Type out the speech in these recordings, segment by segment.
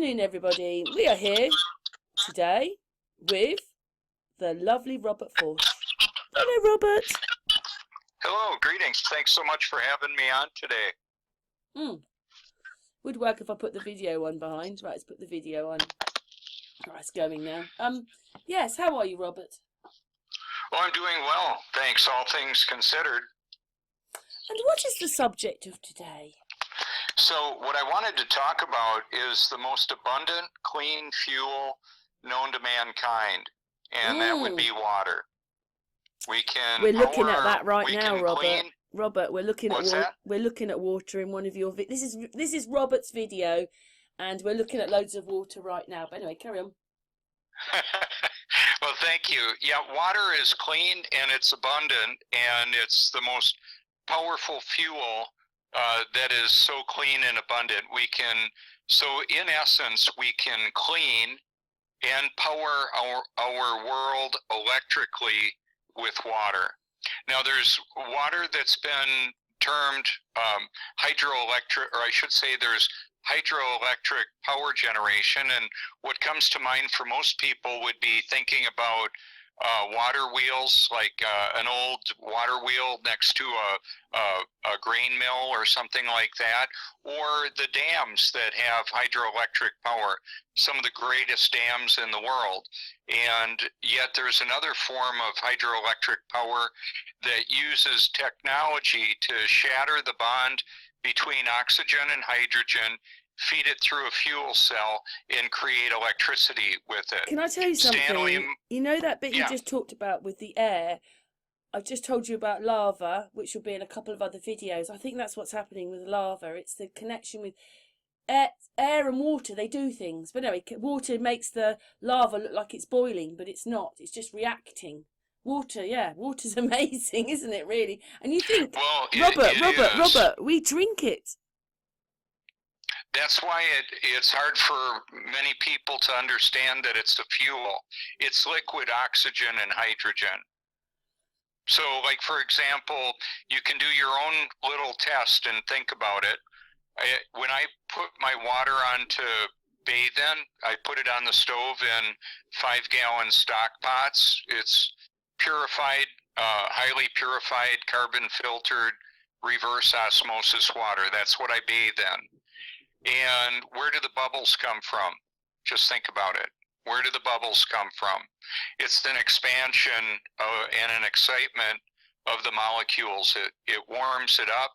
afternoon, everybody. We are here today with the lovely Robert Foertsch. Hello, Robert. Hello, greetings. Thanks so much for having me on today. Would work if I put the video on behind. Right, let's put the video on. Right, it's going now. Yes, how are you, Robert? Well, I'm doing well, thanks, all things considered. And what is the subject of today? So what I wanted to talk about is the most abundant clean fuel known to mankind, and that would be water. We're looking at that right now, Robert. Robert, we're looking at water in one of your this is Robert's video, and we're looking at loads of water right now. But anyway, carry on. Well, thank you. Yeah, water is clean and it's abundant, and it's the most powerful fuel that is so clean and abundant. So in essence, we can clean and power our world electrically with water. Now, there's water that's been termed hydroelectric, or I should say there's hydroelectric power generation, and what comes to mind for most people would be thinking about water wheels, like an old water wheel next to a grain mill or something like that, or the dams that have hydroelectric power, some of the greatest dams in the world. And yet there's another form of hydroelectric power that uses technology to shatter the bond between oxygen and hydrogen, feed it through a fuel cell, and create electricity with it. Can I tell you something? You know that bit you just talked about with the air? I've just told you about lava, which will be in a couple of other videos. I think that's what's happening with lava. It's the connection with air and water. They do things. But anyway, water makes the lava look like it's boiling, but it's not. It's just reacting. Water's amazing, isn't it, really? And you think, well, Robert, we drink it. That's why it's hard for many people to understand that it's a fuel. It's liquid oxygen and hydrogen. So, like, for example, you can do your own little test and think about it. When I put my water on to bathe in, I put it on the stove in 5-gallon stock pots. It's purified, highly purified, carbon-filtered, reverse osmosis water. That's what I bathe in. And where do the bubbles come from? Just think about it. Where do the bubbles come from? It's an expansion and an excitement of the molecules. It warms it up,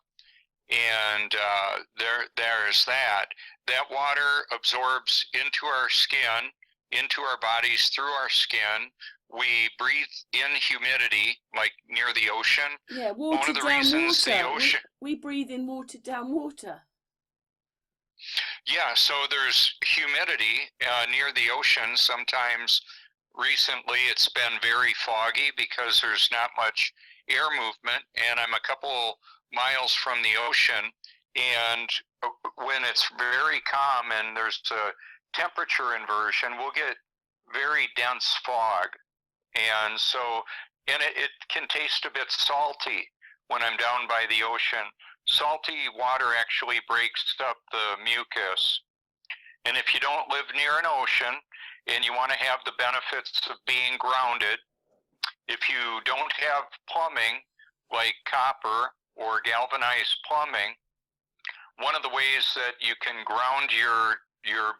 and there's that. That water absorbs into our skin, into our bodies through our skin. We breathe in humidity, like near the ocean. Yeah, watered down water. We breathe in watered down water. Yeah, so there's humidity near the ocean. Sometimes recently it's been very foggy because there's not much air movement, and I'm a couple miles from the ocean, and when it's very calm and there's a temperature inversion, we'll get very dense fog. And so, and it can taste a bit salty when I'm down by the ocean. Salty water actually breaks up the mucus. And if you don't live near an ocean and you want to have the benefits of being grounded, if you don't have plumbing like copper or galvanized plumbing, one of the ways that you can ground your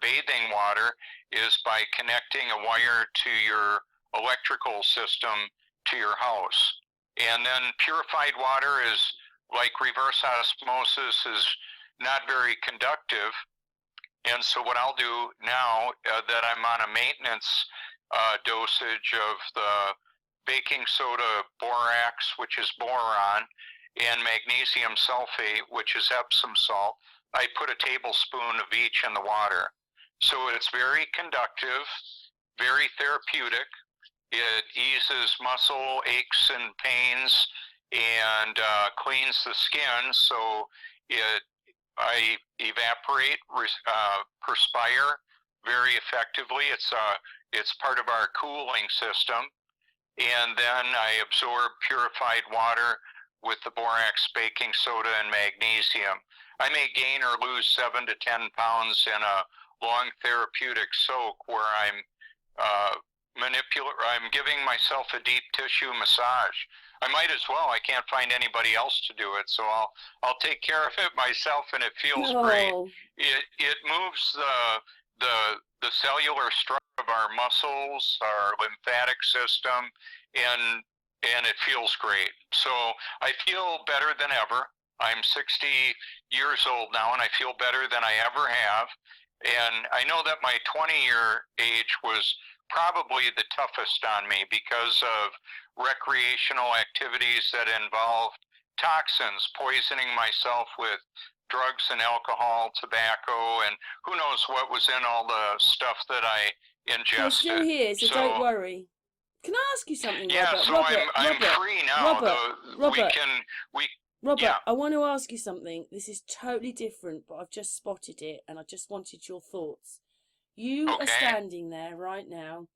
bathing water is by connecting a wire to your electrical system to your house. And then purified water is, like reverse osmosis, is not very conductive. And so what I'll do now that I'm on a maintenance dosage of the baking soda borax, which is boron, and magnesium sulfate, which is Epsom salt, I put a tablespoon of each in the water. So it's very conductive, very therapeutic. It eases muscle aches and pains and cleans the skin. So I evaporate, perspire very effectively. It's part of our cooling system. And then I absorb purified water with the borax, baking soda, and magnesium. I may gain or lose 7 to 10 pounds in a long therapeutic soak where I'm I'm giving myself a deep tissue massage. I might as well. I can't find anybody else to do it, so I'll take care of it myself, and it feels great. It moves the cellular structure of our muscles, our lymphatic system, and it feels great. So I feel better than ever. I'm 60 years old now, and I feel better than I ever have. And I know that my 20-year age was probably the toughest on me because of recreational activities that involved toxins, poisoning myself with drugs and alcohol, tobacco, and who knows what was in all the stuff that I ingested. You're still here, so don't worry. Can I ask you something, Robert? Yeah, so I'm free now. Robert, yeah. I want to ask you something. This is totally different, but I've just spotted it, and I just wanted your thoughts. You are standing there right now,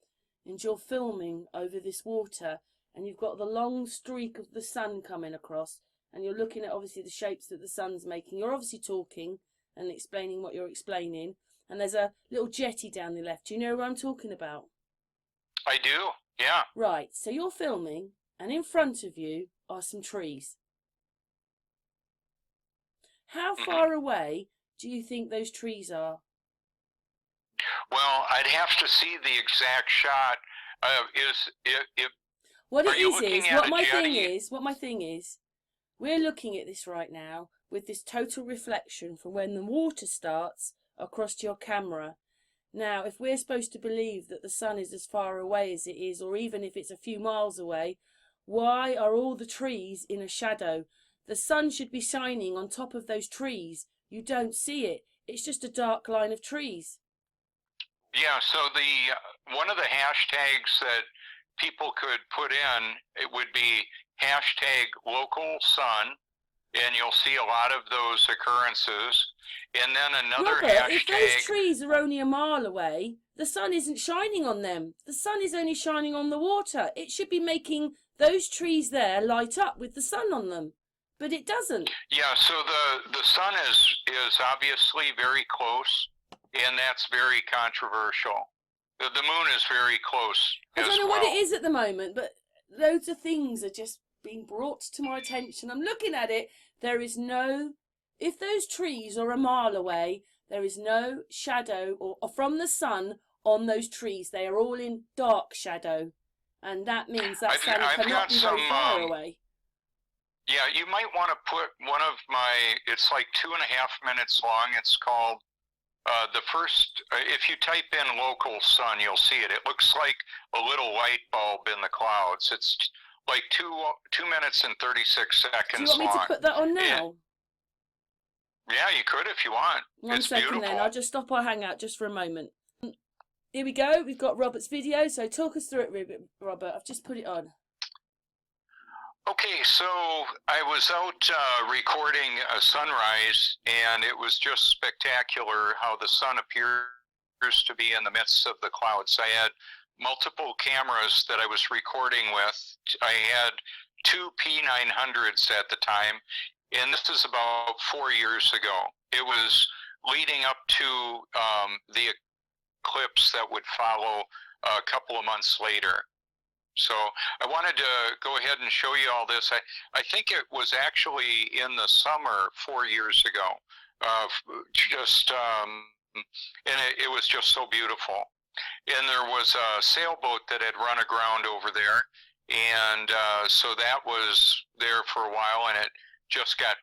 and you're filming over this water, and you've got the long streak of the sun coming across, and you're looking at obviously the shapes that the sun's making. You're obviously talking and explaining what you're explaining, and there's a little jetty down the left. Do you know what I'm talking about? I do, yeah. Right, so you're filming, and in front of you are some trees. How far away do you think those trees are? Well, I'd have to see the exact shot. What my thing is, we're looking at this right now with this total reflection from when the water starts across to your camera. Now, if we're supposed to believe that the sun is as far away as it is, or even if it's a few miles away, why are all the trees in a shadow? The sun should be shining on top of those trees. You don't see it. It's just a dark line of trees. Yeah, so one of the hashtags that people could put in, it would be #LocalSun, and you'll see a lot of those occurrences. And then another hashtag. If those trees are only a mile away, the sun isn't shining on them. The sun is only shining on the water. It should be making those trees there light up with the sun on them. But it doesn't. Yeah, so the sun is obviously very close, and that's very controversial. The moon is very close. I don't know what it is at the moment, but loads of things are just being brought to my attention. I'm looking at it. There is no, if those trees are a mile away, there is no shadow or from the sun on those trees. They are all in dark shadow, and that means that sun cannot be very far away. Yeah, you might want to put one of it's like 2.5 minutes long. It's called, if you type in local sun, you'll see it. It looks like a little light bulb in the clouds. It's like 2 minutes and 36 seconds long. Do you want me to put that on now? Yeah, you could if you want. One second then, I'll just stop our hangout just for a moment. Here we go, we've got Robert's video, so talk us through it, Robert. I've just put it on. Okay, so I was out recording a sunrise, and it was just spectacular how the sun appears to be in the midst of the clouds. I had multiple cameras that I was recording with. I had 2 P900s at the time, and this is about 4 years ago. It was leading up to the eclipse that would follow a couple of months later. So I wanted to go ahead and show you all this. I think it was actually in the summer 4 years ago. And it was just so beautiful. And there was a sailboat that had run aground over there, and so that was there for a while, and it just got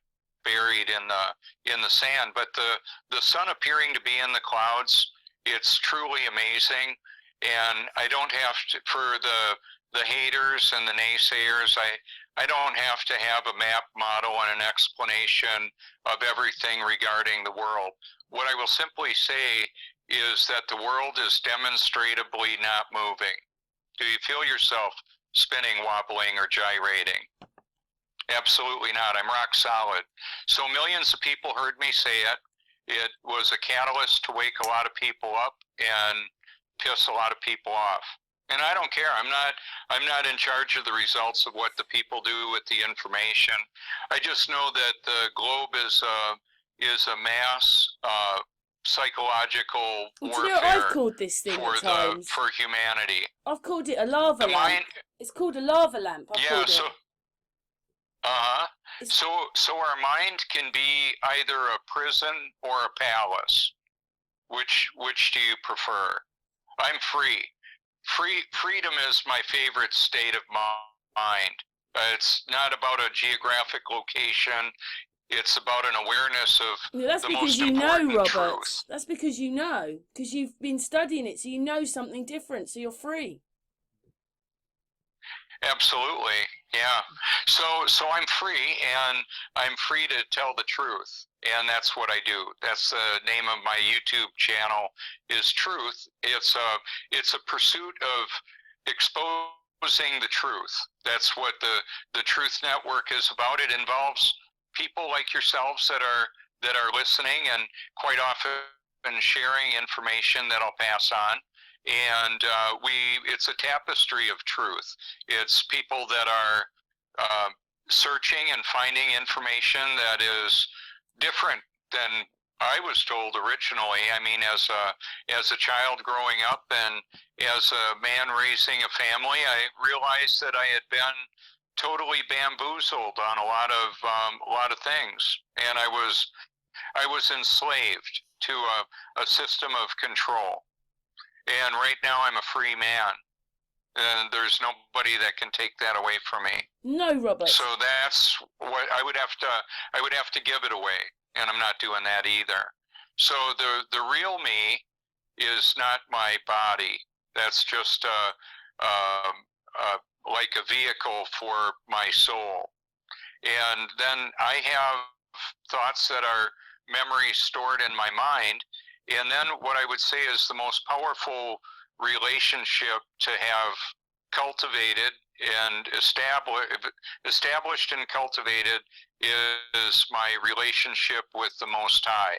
buried in the sand. But the sun appearing to be in the clouds, it's truly amazing. And I don't have to, for the haters and the naysayers, I don't have to have a map model and an explanation of everything regarding the world. What I will simply say is that the world is demonstrably not moving. Do you feel yourself spinning, wobbling, or gyrating? Absolutely not. I'm rock solid. So millions of people heard me say it. It was a catalyst to wake a lot of people up and piss a lot of people off. And I don't care. I'm not in charge of the results of what the people do with the information. I just know that the globe is a mass psychological Well, do warfare you know what I've called this thing for at times? for humanity. I've called it a lava lamp. It's called a lava lamp. I've called it. So our mind can be either a prison or a palace. Which do you prefer? I'm free. Freedom is my favorite state of mind. It's not about a geographic location. It's about an awareness of that's the because most you know, important Robert. truth. That's because you know, because you've been studying it, so you know something different, so you're free. Absolutely, yeah. So I'm free, and I'm free to tell the truth, and that's what I do. That's the name of my YouTube channel, is Truth. It's a pursuit of exposing the truth. That's what the Truth Network is about. It involves people like yourselves that are listening, and quite often sharing information that I'll pass on. And it's a tapestry of truth. It's people that are searching and finding information that is different than I was told originally. I mean, as a child growing up and as a man raising a family, I realized that I had been totally bamboozled on a lot of things, and I was enslaved to a system of control. And right now I'm a free man, and there's nobody that can take that away from me. No, Robert. So that's what I would have to give it away, and I'm not doing that either. So the real me is not my body. That's just like a vehicle for my soul. And then I have thoughts that are memories stored in my mind. And then what I would say is the most powerful relationship to have cultivated and established and cultivated is my relationship with the Most High.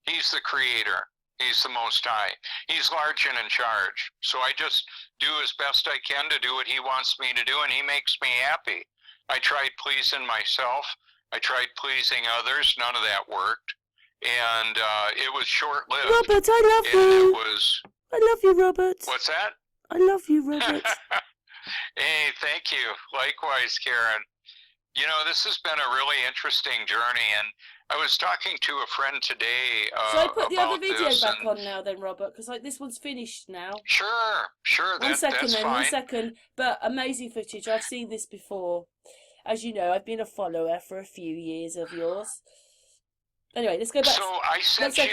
He's the creator. He's the Most High. He's large and in charge. So I just do as best I can to do what he wants me to do, and he makes me happy. I tried pleasing myself. I tried pleasing others. None of that worked. And it was short-lived. Robert, I love you. I love you, Robert. What's that? I love you, Robert. Hey, thank you. Likewise, Karen. You know, this has been a really interesting journey, and I was talking to a friend today Shall I put the other about video this, back on now then, Robert? Because this one's finished now. Sure. One second. Fine. But amazing footage. I've seen this before. As you know, I've been a follower for a few years of yours. Anyway, let's go back. So I sent I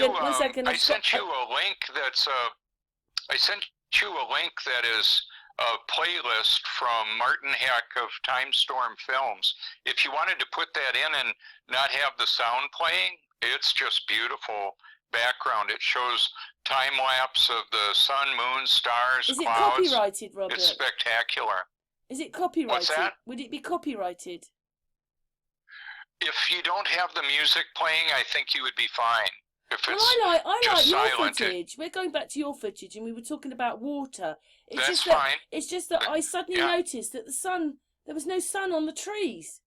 sent you a link that's I sent you a link that is a playlist from Martin Heck of Time Storm Films. If you wanted to put that in and not have the sound playing, it's just beautiful background. It shows time lapse of the sun, moon, stars, Is it clouds. copyrighted, Robert? It's spectacular. Is it copyrighted? What's that? Would it be copyrighted? If you don't have the music playing, I think you would be fine. If it's I like your silent, footage. We're going back to your footage, and we were talking about water. That's fine. It's just that I suddenly noticed that there was no sun on the trees.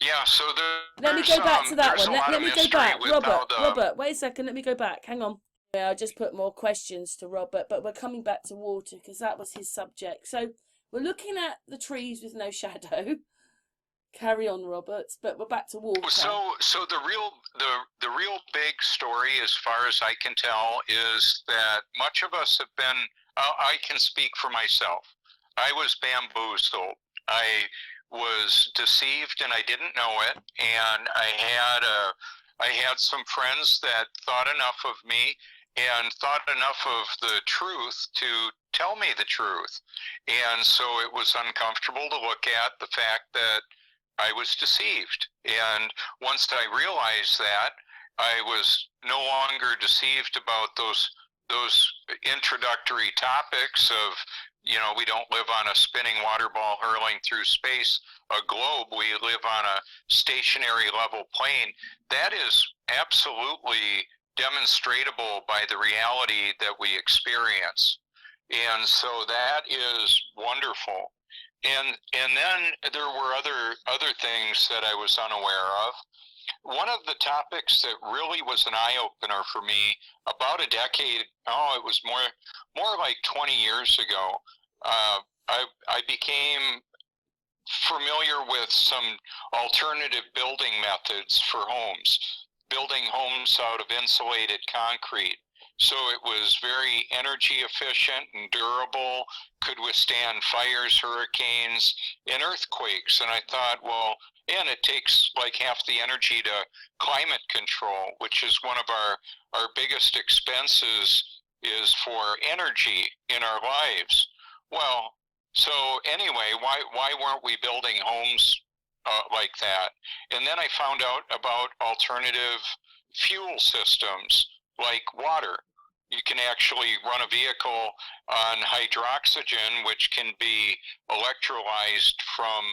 Yeah, so let me go back to that one. Let me go back. Robert, wait a second. Let me go back. Hang on. Yeah, I just put more questions to Robert, but we're coming back to water because that was his subject. So we're looking at the trees with no shadow. Carry on, Robert. But we're back to water. So the real big story, as far as I can tell, is that much of us have been. I can speak for myself. I was bamboozled. I was deceived, and I didn't know it. And I had some friends that thought enough of me and thought enough of the truth to tell me the truth. And so it was uncomfortable to look at the fact that I was deceived. And once I realized that, I was no longer deceived about those introductory topics of, you know, we don't live on a spinning water ball hurling through space, a globe. We live on a stationary level plane. That is absolutely demonstratable by the reality that we experience. And so that is wonderful. And then there were other things that I was unaware of. one of the topics that really was an eye-opener for me about a decade, it was more like 20 years ago, I became familiar with some alternative building methods for homes, building homes out of insulated concrete. So it was very energy efficient and durable, could withstand fires, hurricanes, and earthquakes. And I thought, well, and it takes like half the energy to climate control, which is one of our biggest expenses is for energy in our lives. Well, so anyway, why weren't we building homes like that? And then I found out about alternative fuel systems like water. You can actually run a vehicle on hydroxygen, which can be electrolyzed from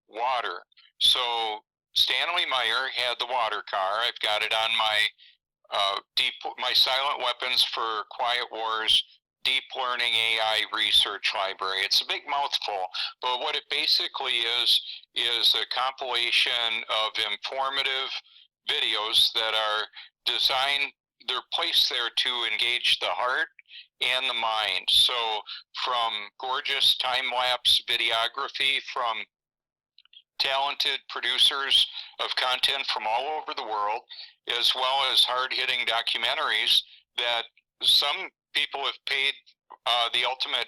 water. So Stanley Meyer had the water car. I've got it on my Silent Weapons for Quiet Wars Deep Learning AI Research Library. It's a big mouthful, but what it basically is a compilation of informative videos that are designed, they're placed there to engage the heart and the mind. So from gorgeous time-lapse videography from talented producers of content from all over the world, as well as hard-hitting documentaries that some people have paid the ultimate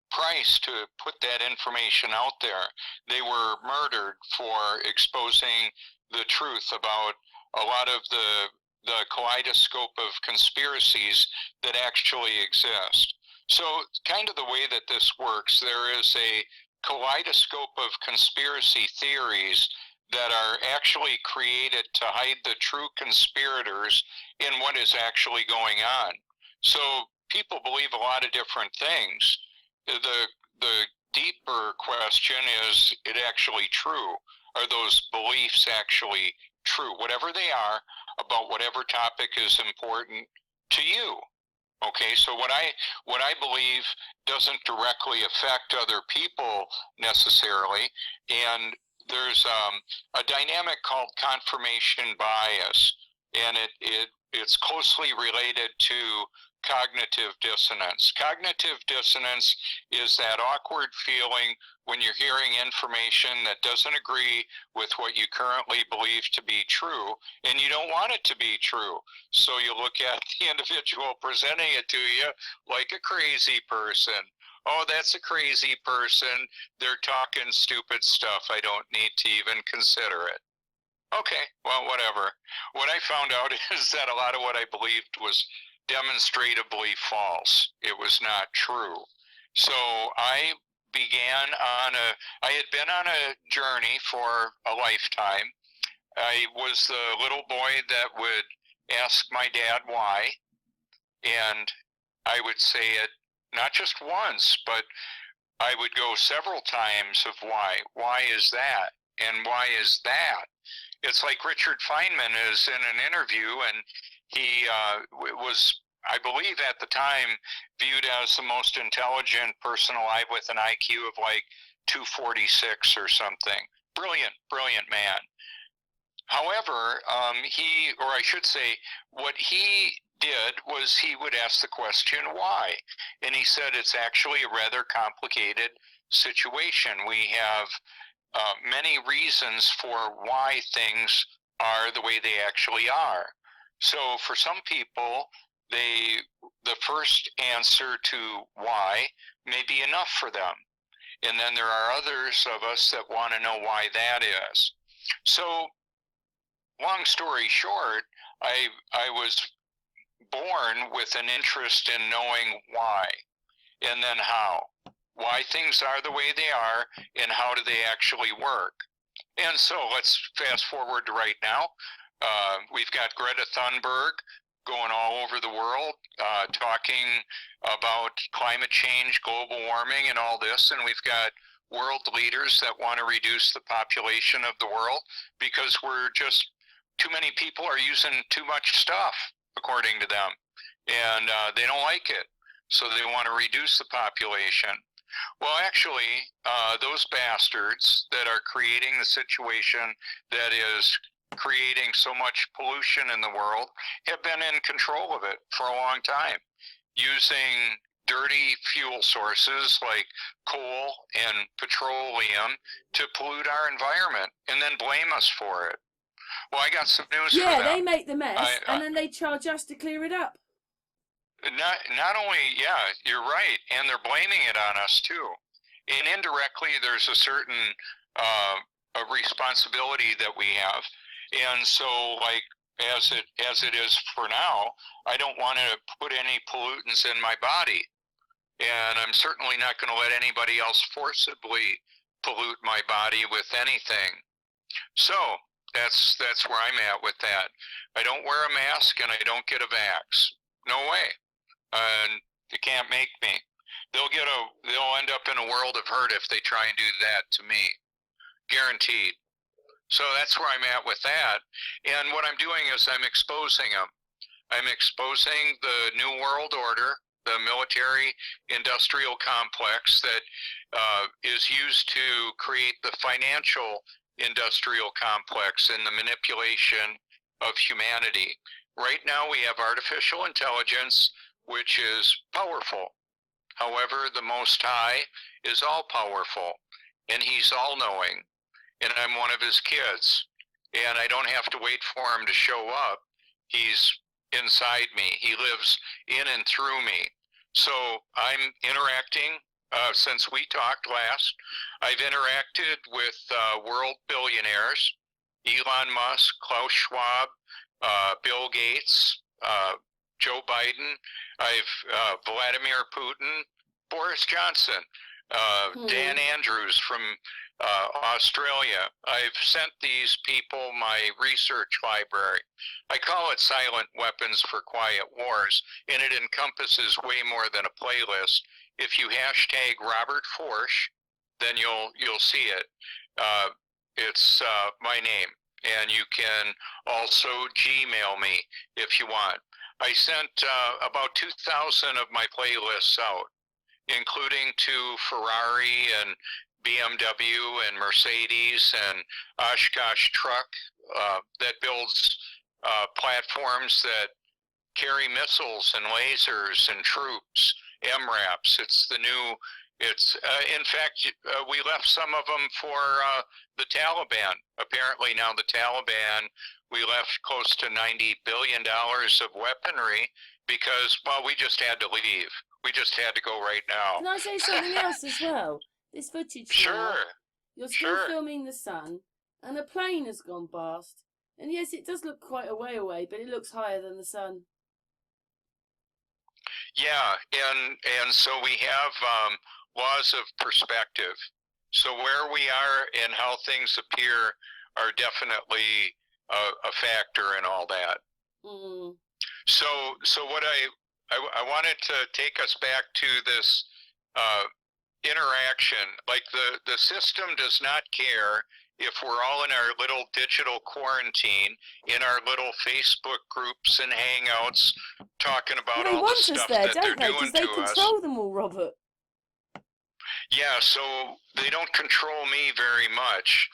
price to put that information out there. They were murdered for exposing the truth about a lot of the kaleidoscope of conspiracies that actually exist. So kind of the way that this works, there is a kaleidoscope of conspiracy theories that are actually created to hide the true conspirators in what is actually going on. So people believe a lot of different things. The deeper question is it actually true? Are those beliefs actually true? Whatever they are, about whatever topic is important to you. Okay, so what I believe doesn't directly affect other people necessarily, and there's a dynamic called confirmation bias, and it's closely related to cognitive dissonance. Cognitive dissonance is that awkward feeling when you're hearing information that doesn't agree with what you currently believe to be true, and you don't want it to be true. So you look at the individual presenting it to you like a crazy person. Oh, that's a crazy person. They're talking stupid stuff. I don't need to even consider it. Okay, well, whatever. What I found out is that a lot of what I believed was demonstrably false. It was not true. So I had been on a journey for a lifetime. I was the little boy that would ask my dad why, and I would say it not just once, but I would go several times of why. Why is that? And why is that? It's like Richard Feynman is in an interview, and he was, I believe at the time, viewed as the most intelligent person alive with an IQ of like 246 or something. Brilliant man. However, what he did was he would ask the question, why? And he said it's actually a rather complicated situation. We have many reasons for why things are the way they actually are. So for some people, the first answer to why may be enough for them. And then there are others of us that want to know why that is. So long story short, I was born with an interest in knowing why and then how. Why things are the way they are and how do they actually work. And so let's fast forward to right now. We've got Greta Thunberg going all over the world talking about climate change, global warming, and all this. And we've got world leaders that want to reduce the population of the world because too many people are using too much stuff, according to them. And they don't like it. So they want to reduce the population. Well, actually, those bastards that are creating the situation that is creating so much pollution in the world have been in control of it for a long time, using dirty fuel sources like coal and petroleum to pollute our environment and then blame us for it. Well, I got some news for them. Yeah, they make the mess and then they charge us to clear it up. Not only, yeah, you're right, and they're blaming it on us too. And indirectly, there's a certain a responsibility that we have. And so, like, as it is for now, I don't want to put any pollutants in my body. And I'm certainly not going to let anybody else forcibly pollute my body with anything. So that's where I'm at with that. I don't wear a mask and I don't get a vax. No way. And you can't make me. They'll end up in a world of hurt if they try and do that to me. Guaranteed. So that's where I'm at with that. And what I'm doing is I'm exposing them. I'm exposing the New World Order, the military industrial complex that is used to create the financial industrial complex and the manipulation of humanity. Right now we have artificial intelligence, which is powerful. However, the Most High is all powerful, and he's all knowing, and I'm one of his kids, and I don't have to wait for him to show up. He's inside me. He lives in and through me. So I'm interacting, since we talked last, I've interacted with world billionaires, Elon Musk, Klaus Schwab, Bill Gates, Joe Biden, I've Vladimir Putin, Boris Johnson, Dan Andrews from Australia. I've sent these people my research library. I call it Silent Weapons for Quiet Wars, and it encompasses way more than a playlist. If you hashtag Robert Foertsch, then you'll see it. It's my name, and you can also Gmail me if you want. I sent about 2,000 of my playlists out, including to Ferrari and BMW and Mercedes and Oshkosh Truck that builds platforms that carry missiles and lasers and troops, MRAPs. It's the new, in fact, we left some of them for the Taliban. Apparently now the Taliban, we left close to $90 billion of weaponry because, well, we just had to leave. We just had to go right now. Can I say something else as well? This footage now, you're still filming the sun, and a plane has gone past. And yes, it does look quite a way away, but it looks higher than the sun. Yeah, and so we have laws of perspective. So where we are and how things appear are definitely a factor in all that. Mm. So what I wanted to take us back to this interaction. Like the system does not care if we're all in our little digital quarantine, in our little Facebook groups and hangouts, talking about all the stuff that they're doing to us. They control them all, Robert. Yeah, so they don't control me very much.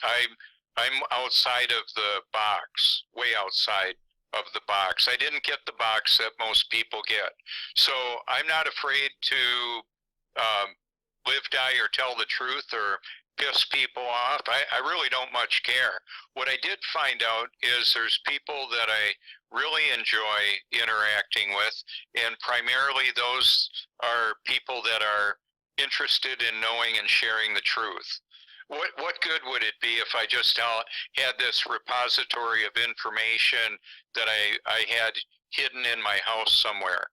I'm outside of the box, way outside of the box. I didn't get the box that most people get. So I'm not afraid to live, die, or tell the truth or piss people off. I really don't much care. What I did find out is there's people that I really enjoy interacting with, and primarily those are people that are interested in knowing and sharing the truth. What good would it be if I just had this repository of information that I had hidden in my house somewhere?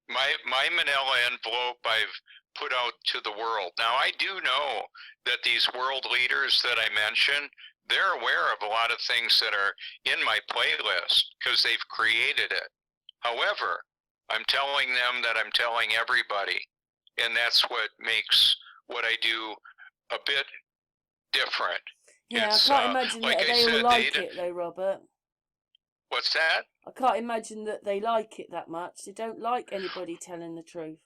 My manila envelope I've put out to the world. Now, I do know that these world leaders that I mentioned, they're aware of a lot of things that are in my playlist because they've created it. However, I'm telling them that I'm telling everybody, and that's what makes what I do a bit different. Yeah, I can't imagine that they will like it though, Robert. What's that? I can't imagine that they like it that much. They don't like anybody telling the truth.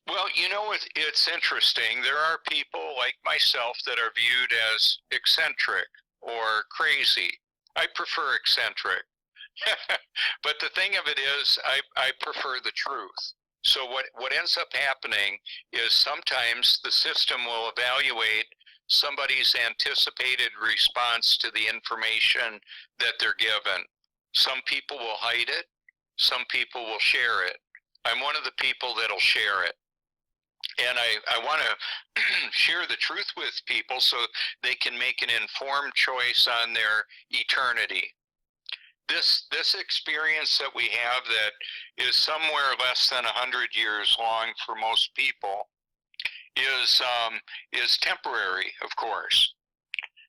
Well, you know, it's interesting. There are people like myself that are viewed as eccentric or crazy I prefer eccentric. But the thing of it is, I prefer the truth. So what ends up happening is sometimes the system will evaluate somebody's anticipated response to the information that they're given. Some people will hide it. Some people will share it. I'm one of the people that'll share it. And I want to share the truth with people so they can make an informed choice on their eternity. This experience that we have that is somewhere less than 100 years long for most people is temporary, of course.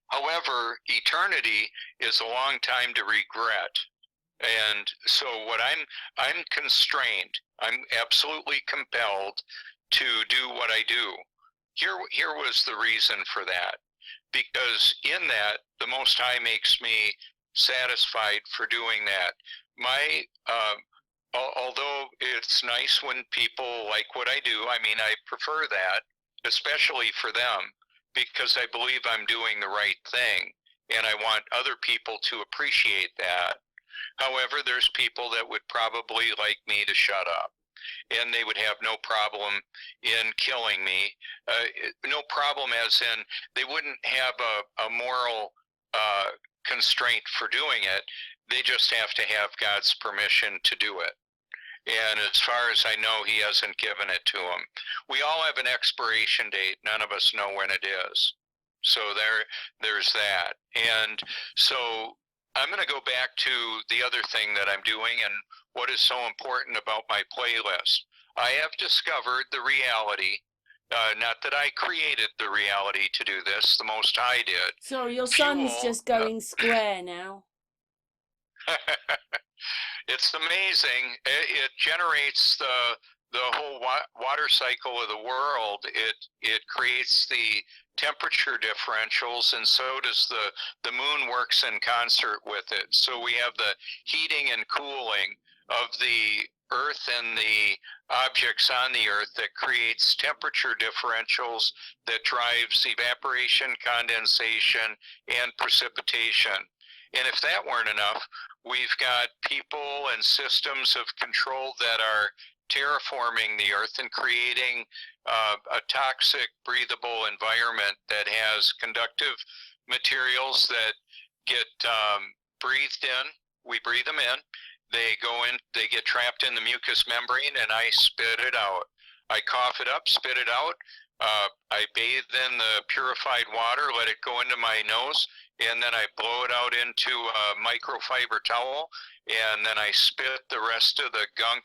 However, eternity is a long time to regret. And so what I'm constrained, I'm absolutely compelled to do what I do. Here was the reason for that. Because in that, the Most High makes me satisfied for doing that. Although it's nice when people like what I do, I mean, I prefer that, especially for them, because I believe I'm doing the right thing, and I want other people to appreciate that. However, there's people that would probably like me to shut up, and they would have no problem in killing me. No problem as in they wouldn't have a moral constraint for doing it. They just have to have God's permission to do it. And as far as I know, he hasn't given it to them. We all have an expiration date. None of us know when it is. So there's that. And so I'm going to go back to the other thing that I'm doing and what is so important about my playlist. I have discovered the reality, not that I created the reality to do this, the Most High did. So your son's just going square now. It's amazing. It generates the whole water cycle of the world. It creates the temperature differentials, and so does the moon works in concert with it. So we have the heating and cooling of the earth and the objects on the earth that creates temperature differentials that drives evaporation, condensation, and precipitation. And if that weren't enough, we've got people and systems of control that are terraforming the earth and creating a toxic, breathable environment that has conductive materials that get breathed in. We breathe them in. They go in, they get trapped in the mucous membrane, and I spit it out. I cough it up, spit it out. I bathe in the purified water, let it go into my nose, and then I blow it out into a microfiber towel, and then I spit the rest of the gunk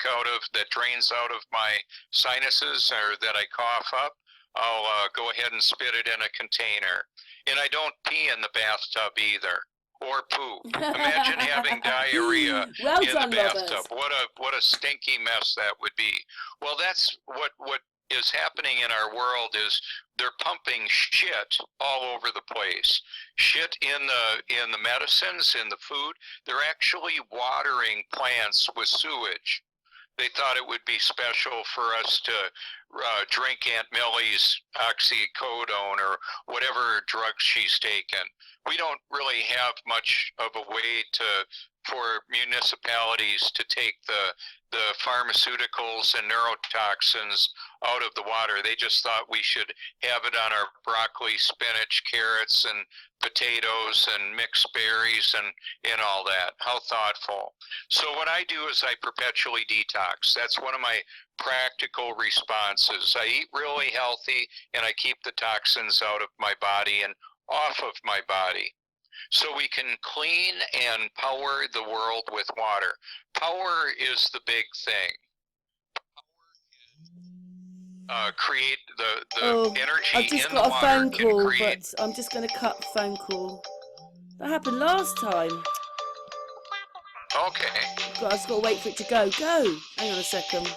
that drains out of my sinuses or that I cough up. I'll go ahead and spit it in a container. And I don't pee in the bathtub either, or poo. Imagine having diarrhea in the bathtub. What a stinky mess that would be. Well, that's what is happening in our world is they're pumping shit all over the place. Shit in the medicines, in the food. They're actually watering plants with sewage. They thought it would be special for us to drink Aunt Millie's oxycodone or whatever drugs she's taken. We don't really have much of a way for municipalities to take the pharmaceuticals and neurotoxins out of the water. They just thought we should have it on our broccoli, spinach, carrots, and potatoes and mixed berries and all that. How thoughtful. So what I do is I perpetually detox. That's one of my practical responses. I eat really healthy and I keep the toxins out of my body and off of my body. So we can clean and power the world with water. Power is the big thing. Create the energy I've just in got the a water phone call, create... but I'm just going to cut the phone call. That happened last time. Okay. I just got to wait for it to go. Go! Hang on a second.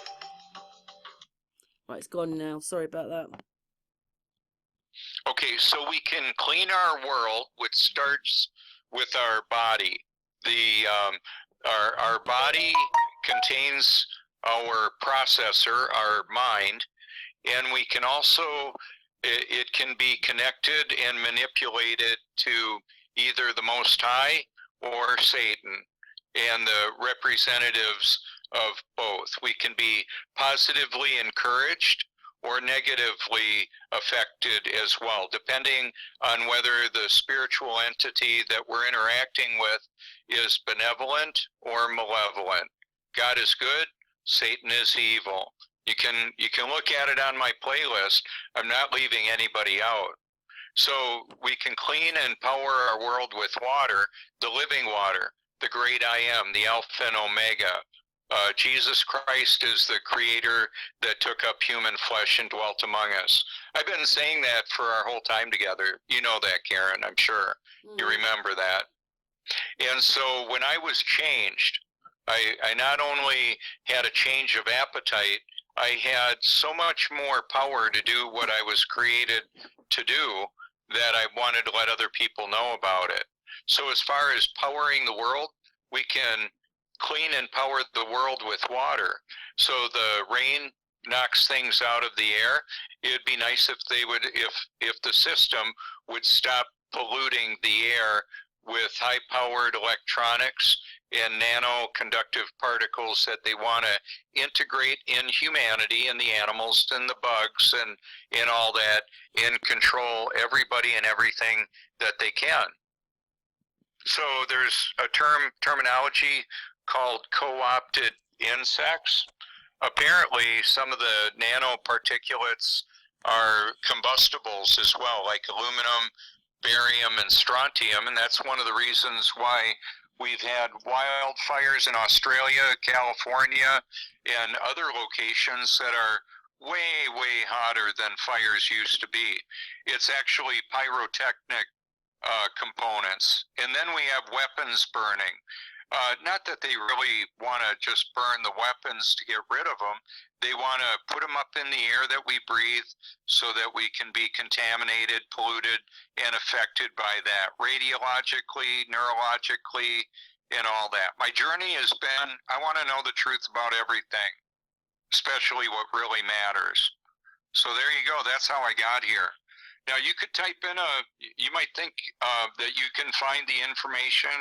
Right, it's gone now. Sorry about that. Okay, so we can clean our world, which starts with our body. Our body contains our processor, our mind, and we can also, it can be connected and manipulated to either the Most High or Satan, and the representatives of both. We can be positively encouraged or negatively affected as well, depending on whether the spiritual entity that we're interacting with is benevolent or malevolent. God is good, Satan is evil. You can look at it on my playlist. I'm not leaving anybody out. So we can clean and power our world with water, the living water, the great I am, the Alpha and Omega. Jesus Christ is the creator that took up human flesh and dwelt among us. I've been saying that for our whole time together. You know that, Karen, I'm sure. You remember that. And so when I was changed, I not only had a change of appetite, I had so much more power to do what I was created to do that I wanted to let other people know about it. So as far as powering the world, we can clean and power the world with water. So the rain knocks things out of the air. It'd be nice if they would, if the system would stop polluting the air with high-powered electronics and nano-conductive particles that they want to integrate in humanity and the animals and the bugs and all that, and control everybody and everything that they can. So there's a terminology called co-opted insects. Apparently, some of the nanoparticulates are combustibles as well, like aluminum, barium, and strontium, and that's one of the reasons why we've had wildfires in Australia, California, and other locations that are way, way hotter than fires used to be. It's actually pyrotechnic components. And then we have weapons burning. Not that they really want to just burn the weapons to get rid of them. They want to put them up in the air that we breathe so that we can be contaminated, polluted, and affected by that radiologically, neurologically, and all that. My journey has been, I want to know the truth about everything, especially what really matters. So there you go. That's how I got here. Now you could type in you might think that you can find the information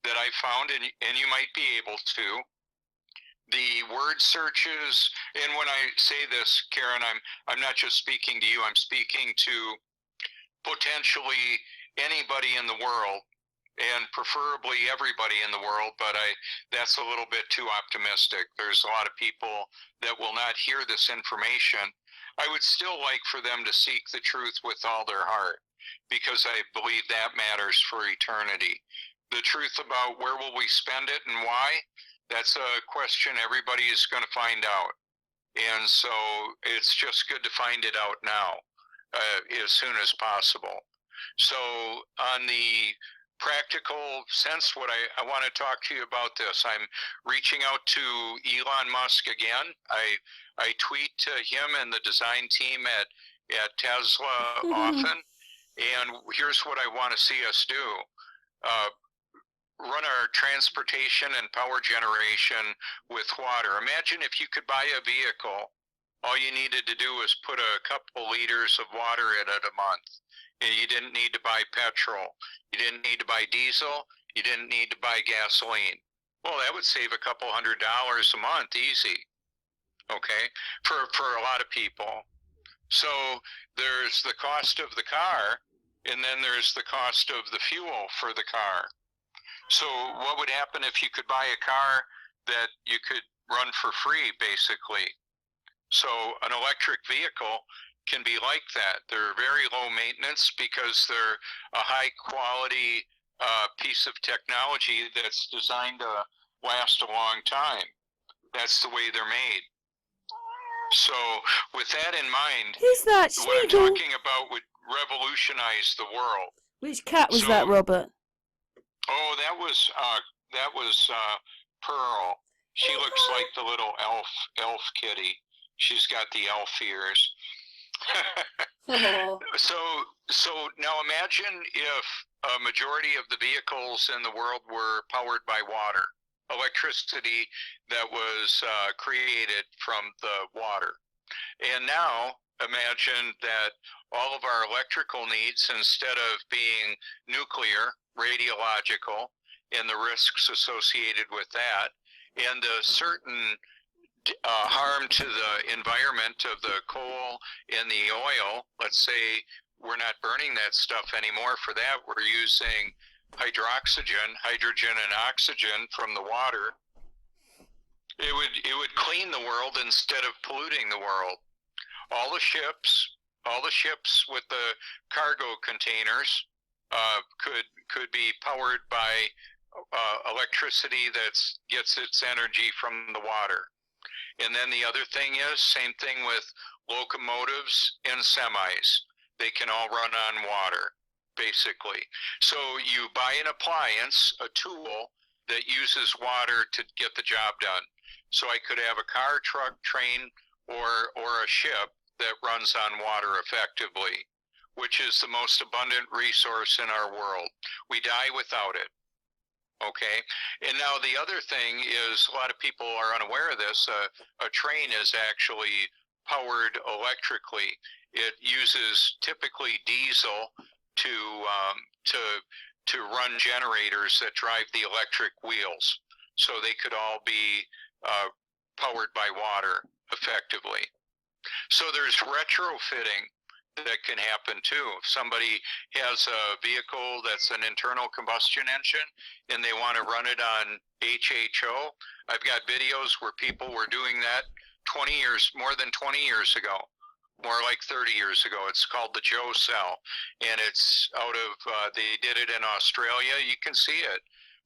that I found, and you might be able to. The word searches, and when I say this, Karen, I'm not just speaking to you, I'm speaking to potentially anybody in the world, and preferably everybody in the world, but that's a little bit too optimistic. There's a lot of people that will not hear this information. I would still like for them to seek the truth with all their heart, because I believe that matters for eternity. The truth about where will we spend it and why, that's a question everybody is going to find out. And so it's just good to find it out now, as soon as possible. So on the practical sense, what I want to talk to you about this. I'm reaching out to Elon Musk again. I tweet to him and the design team at Tesla often, and here's what I want to see us do. Run our transportation and power generation with water. Imagine if you could buy a vehicle, all you needed to do was put a couple liters of water in it a month. And you didn't need to buy petrol. You didn't need to buy diesel. You didn't need to buy gasoline. Well, that would save a couple $100 a month, easy. Okay, for a lot of people. So there's the cost of the car, and then there's the cost of the fuel for the car. So what would happen if you could buy a car that you could run for free, basically? So an electric vehicle can be like that. They're very low maintenance because they're a high quality piece of technology that's designed to last a long time. That's the way they're made. So with that in mind, who's that? what I'm talking about would revolutionize the world. Which cat was that, Robert? Oh, that was Pearl. She looks like the little elf kitty. She's got the elf ears. So now imagine if a majority of the vehicles in the world were powered by water, electricity that was created from the water. And now imagine that all of our electrical needs, instead of being nuclear, radiological, and the risks associated with that, and a certain harm to the environment of the coal and the oil. Let's say we're not burning that stuff anymore. For that, we're using hydrogen and oxygen from the water. It would clean the world instead of polluting the world. All the ships with the cargo containers could be powered by electricity that gets its energy from the water. And then the other thing is, same thing with locomotives and semis. They can all run on water, basically. So you buy an appliance, a tool that uses water to get the job done. So I could have a car, truck, train, or a ship that runs on water effectively, which is the most abundant resource in our world. We die without it. Okay, and now the other thing is, a lot of people are unaware of this. A train is actually powered electrically. It uses typically diesel to run generators that drive the electric wheels. So they could all be powered by water effectively. So there's retrofitting that can happen too. If somebody has a vehicle that's an internal combustion engine and they want to run it on HHO, I've got videos where people were doing that more than 20 years ago, more like 30 years ago. It's called the Joe Cell, and it's out of, they did it in Australia. You can see it,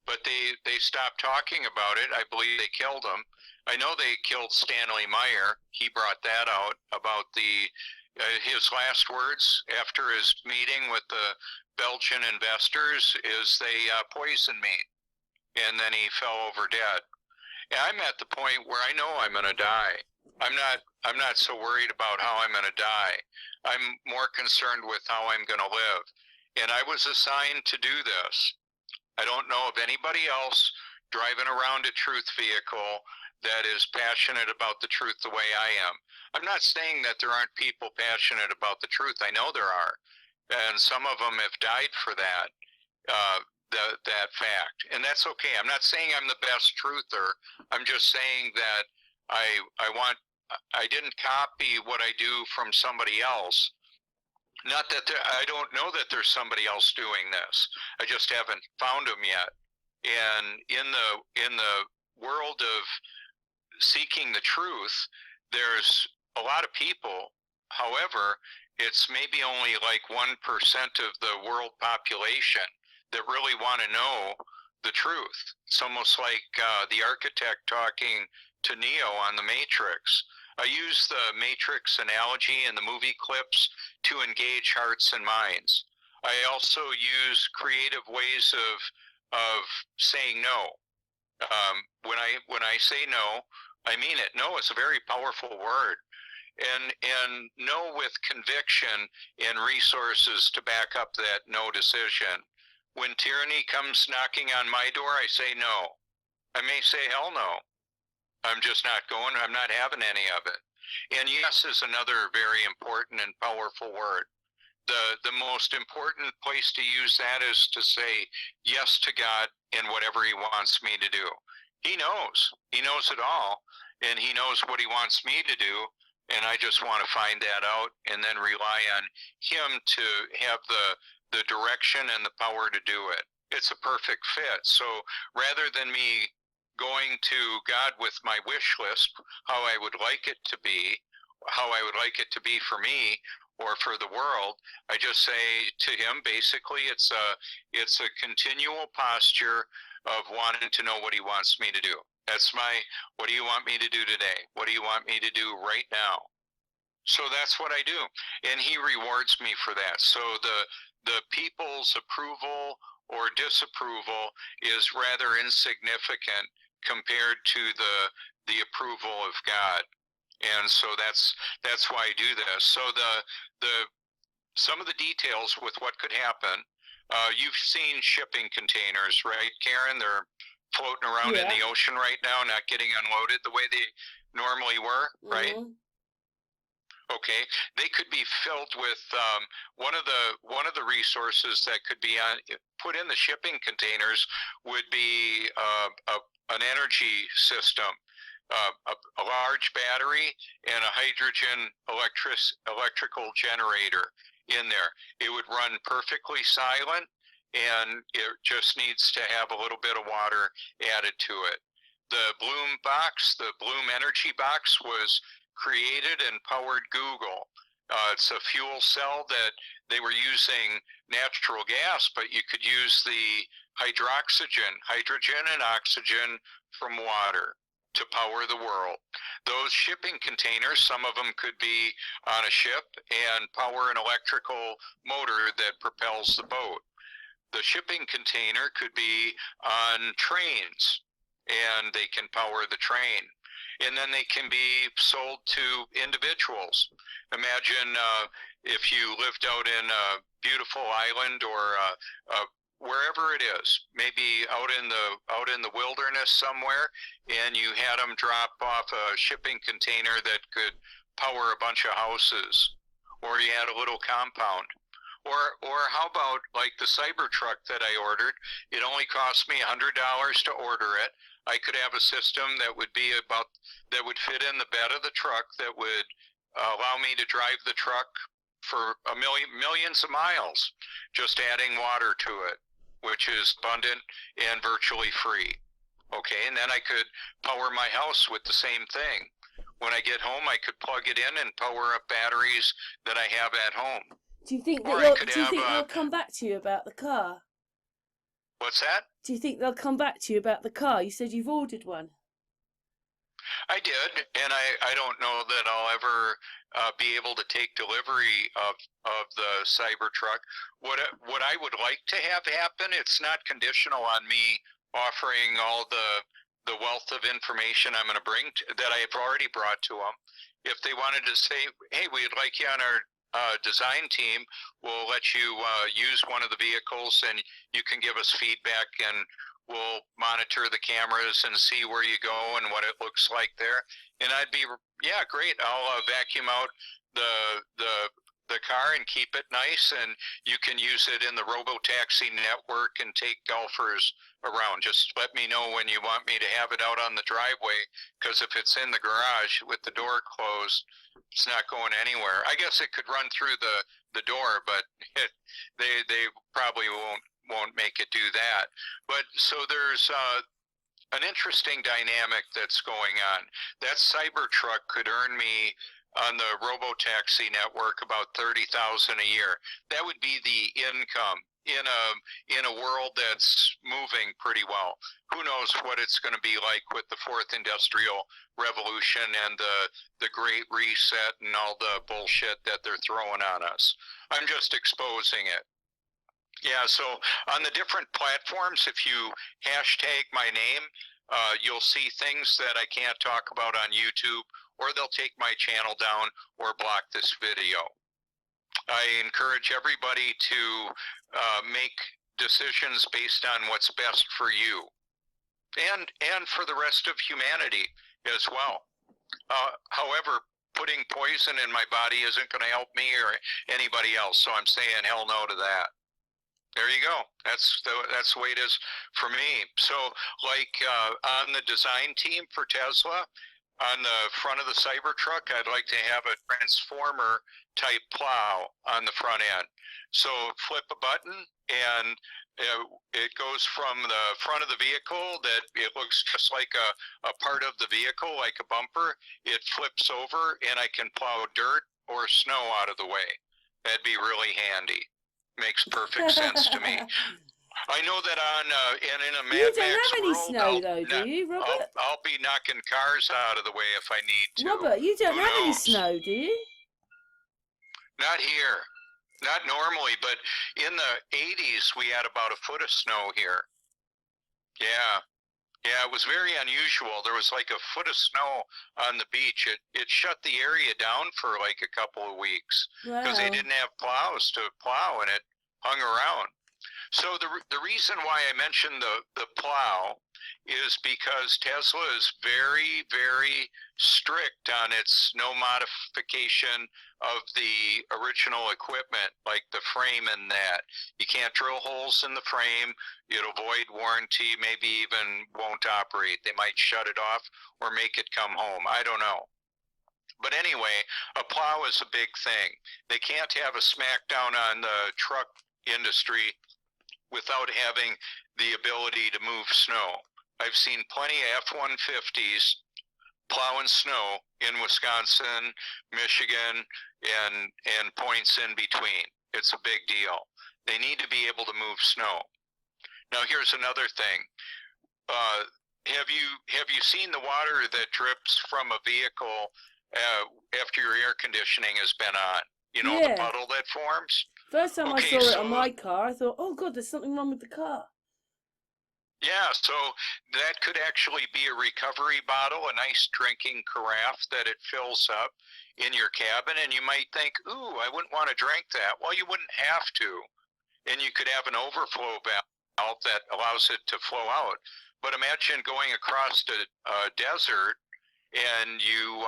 but they stopped talking about it. I believe they killed him. I know they killed Stanley Meyer. He brought that out about his last words after his meeting with the Belgian investors is they poisoned me, and then he fell over dead. And I'm at the point where I know I'm going to die. I'm not so worried about how I'm going to die. I'm more concerned with how I'm going to live. And I was assigned to do this. I don't know of anybody else driving around a truth vehicle that is passionate about the truth the way I am. I'm not saying that there aren't people passionate about the truth. I know there are, and some of them have died for that, that fact, and that's okay. I'm not saying I'm the best truther. I'm just saying that I didn't copy what I do from somebody else. Not that I don't know that there's somebody else doing this. I just haven't found them yet. And in the world of seeking the truth, there's a lot of people. However, it's maybe only like 1% of the world population that really want to know the truth. It's almost like the architect talking to Neo on the Matrix. I use the Matrix analogy in the movie clips to engage hearts and minds. I also use creative ways of saying no. When I say no, I mean it. No is a very powerful word, and no with conviction and resources to back up that no decision. When tyranny comes knocking on my door, I say no. I may say hell no. I'm just not going. I'm not having any of it. And yes is another very important and powerful word. The most important place to use that is to say yes to God in whatever he wants me to do. He knows it all, and he knows what he wants me to do, and I just want to find that out and then rely on him to have the direction and the power to do it. It's a perfect fit. So rather than me going to God with my wish list, how I would like it to be, how I would like it to be for me or for the world, I just say to him, basically, it's a continual posture of wanting to know what he wants me to do. That's what do you want me to do today? What do you want me to do right now? So that's what I do. And he rewards me for that. So the people's approval or disapproval is rather insignificant compared to the approval of God. And so that's why I do this. So some of the details with what could happen, you've seen shipping containers, right, Karen? They're floating around in the ocean right now, not getting unloaded the way they normally were, right? Mm-hmm. Okay, they could be filled with one of the resources that could be put in the shipping containers would be an energy system, a large battery and a hydrogen electrical generator in there. It would run perfectly silent, and it just needs to have a little bit of water added to it. The Bloom Energy Box was created and powered Google. It's a fuel cell that they were using natural gas, but you could use the hydrogen and oxygen from water to power the world. Those shipping containers, some of them could be on a ship and power an electrical motor that propels the boat. The shipping container could be on trains, and they can power the train. And then they can be sold to individuals. Imagine if you lived out in a beautiful island or wherever it is, maybe out in the wilderness somewhere, and you had them drop off a shipping container that could power a bunch of houses, or you had a little compound. Or how about like the Cybertruck that I ordered? It only cost me $100 to order it. I could have a system that would fit in the bed of the truck that would allow me to drive the truck for millions of miles, just adding water to it, which is abundant and virtually free. Okay, and then I could power my house with the same thing. When I get home, I could plug it in and power up batteries that I have at home. Do you think they'll come back to you about the car? What's that? Do you think they'll come back to you about the car? You said you've ordered one. I did, and I don't know that I'll ever be able to take delivery of the Cybertruck. What I would like to have happen, it's not conditional on me offering all the wealth of information I'm going to bring that I have already brought to them. If they wanted to say, hey, we'd like you on our design team, we'll let you use one of the vehicles, and you can give us feedback, and we'll monitor the cameras and see where you go and what it looks like there. And I'd be, yeah, great. I'll vacuum out the car and keep it nice, and you can use it in the robo-taxi network and take golfers around. Just let me know when you want me to have it out on the driveway, because if it's in the garage with the door closed, it's not going anywhere. I guess it could run through the door, but they probably won't make it do that. But so there's an interesting dynamic that's going on. That Cybertruck could earn me on the robo-taxi network about $30,000 a year. That would be the income in a world that's moving pretty well. Who knows what it's going to be like with the fourth industrial revolution and the great reset and all the bullshit that they're throwing on us. I'm just exposing it. Yeah, so on the different platforms, if you hashtag my name, you'll see things that I can't talk about on YouTube, or they'll take my channel down or block this video. I encourage everybody to make decisions based on what's best for you and for the rest of humanity as well. However, putting poison in my body isn't going to help me or anybody else, so I'm saying hell no to that. There you go. That's the way it is for me. So like on the design team for Tesla, on the front of the Cybertruck, I'd like to have a transformer type plow on the front end. So flip a button and it goes from the front of the vehicle that it looks just like a part of the vehicle, like a bumper. It flips over and I can plow dirt or snow out of the way. That'd be really handy. Makes perfect sense to me. I know that on in a Mad Max world, you don't have any world, snow though, do you, Robert? I'll be knocking cars out of the way if I need to. Robert, you don't have any snow, do you? Not here. Not normally, but in the 80s we had about a foot of snow here. Yeah. Yeah, it was very unusual. There was like a foot of snow on the beach. It shut the area down for like a couple of weeks because they didn't have plows to plow, and it hung around. So the reason why I mentioned the plow is because Tesla is very, very strict on its no modification of the original equipment, like the frame and that. You can't drill holes in the frame. It'll void warranty, maybe even won't operate. They might shut it off or make it come home. I don't know. But anyway, a plow is a big thing. They can't have a smackdown on the truck industry without having the ability to move snow. I've seen plenty of F-150s plowing snow in Wisconsin, Michigan, and points in between. It's a big deal. They need to be able to move snow. Now here's another thing. Have you seen the water that drips from a vehicle after your air conditioning has been on? You know, the puddle that forms? First time I saw it on my car, I thought, oh God, there's something wrong with the car. Yeah, so that could actually be a recovery bottle, a nice drinking carafe that it fills up in your cabin, and you might think, ooh, I wouldn't want to drink that. Well, you wouldn't have to, and you could have an overflow valve that allows it to flow out. But imagine going across the desert and you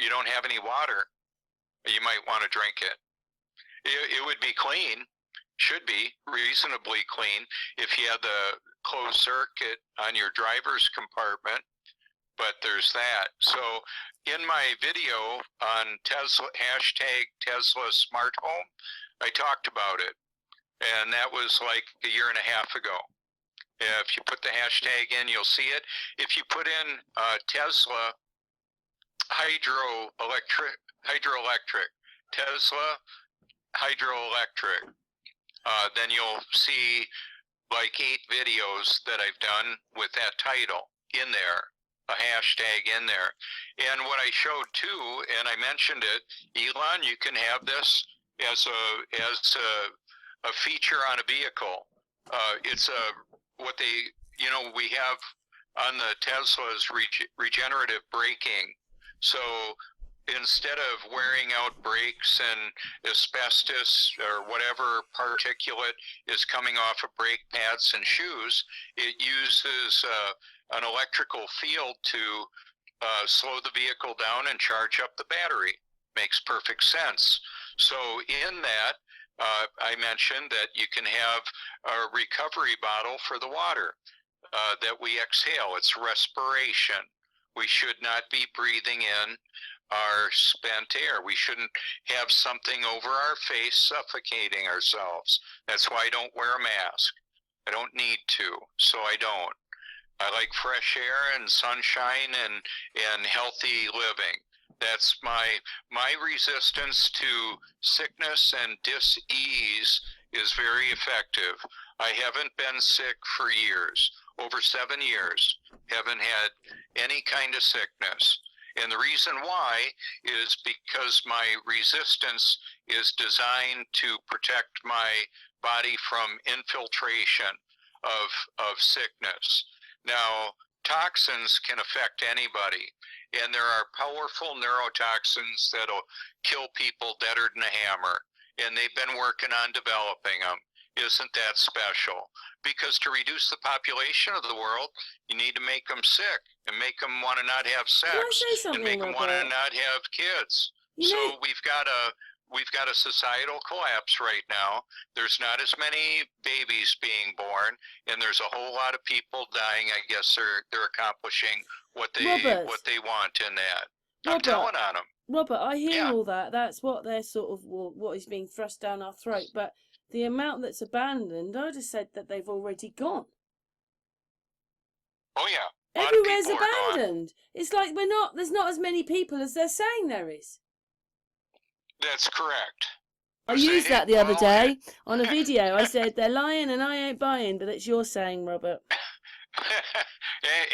don't have any water. You might want to drink it. It would be clean, should be reasonably clean if you had the closed circuit on your driver's compartment, but there's that. So in my video on Tesla, #Tesla Smart Home, I talked about it, and that was like a year and a half ago. If you put the hashtag in, you'll see it. If you put in Tesla Hydroelectric, Tesla Hydroelectric, then you'll see like 8 videos that I've done with that title in there, a hashtag in there. And what I showed too, and I mentioned it, Elon, you can have this as a feature on a vehicle. It's what we have on the Tesla's regenerative braking. So instead of wearing out brakes and asbestos or whatever particulate is coming off of brake pads and shoes, it uses an electrical field to slow the vehicle down and charge up the battery. Makes perfect sense. So in that, I mentioned that you can have a recovery bottle for the water that we exhale. It's respiration. We should not be breathing in our spent air. We shouldn't have something over our face suffocating ourselves. That's why I don't wear a mask. I don't need to, so I don't. I like fresh air and sunshine and healthy living. That's my resistance to sickness and dis-ease is very effective. I haven't been sick for years, over 7 years. Haven't had any kind of sickness. And the reason why is because my resistance is designed to protect my body from infiltration of sickness. Now, toxins can affect anybody, and there are powerful neurotoxins that'll kill people deader than a hammer, and they've been working on developing them. Isn't that special? Because to reduce the population of the world, you need to make them sick and make them want to not have sex and make them want to not have kids. So we've got a societal collapse right now. There's not as many babies being born, and there's a whole lot of people dying. I guess they're accomplishing what they want in that. I'm telling on them. Robert, I hear all that. That's what they're sort of what is being thrust down our throat. But the amount that's abandoned, I just said that they've already gone. Oh yeah. Everywhere's abandoned. It's like there's not as many people as they're saying there is. That's correct. I used that the other day on a video. I said they're lying and I ain't buying, but it's your saying, Robert.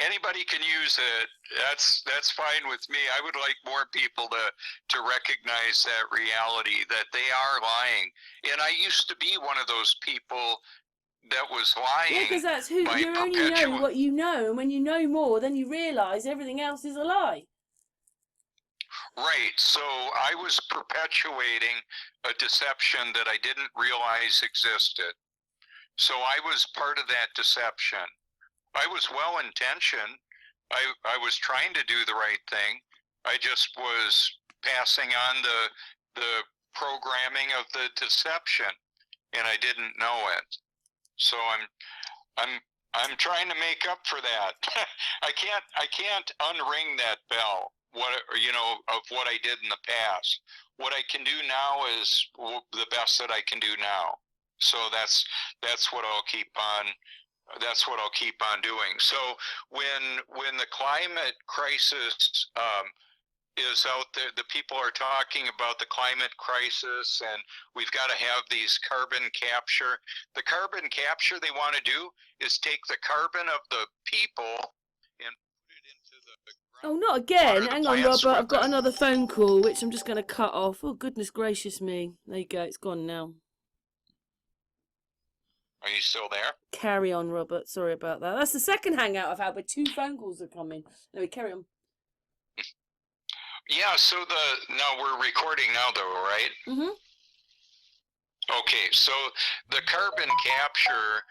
Anybody can use it. That's fine with me. I would like more people to recognize that reality, that they are lying. And I used to be one of those people that was lying. Yeah, because that's who you only know what you know, and when you know more, then you realise everything else is a lie. Right. So I was perpetuating a deception that I didn't realize existed. So I was part of that deception. I was well intentioned. I was trying to do the right thing. I just was passing on the programming of the deception, and I didn't know it. So I'm trying to make up for that. I can't unring that bell. Of what I did in the past. What I can do now is the best that I can do now. So that's what I'll keep on. That's what I'll keep on doing. So when the climate crisis is out there, the people are talking about the climate crisis, and we've got to have these carbon capture. The carbon capture they want to do is take the carbon of the people and put it into the ground. Oh, not again. Hang on, Robert. I've got another phone call, which I'm just going to cut off. Oh, goodness gracious me. There you go. It's gone now. Are you still there? Carry on, Robert. Sorry about that. That's the second hangout I've had where 2 phone calls have come in. Anyway, carry on. Yeah, so now we're recording now though, right? Mm-hmm. Okay, so the carbon capture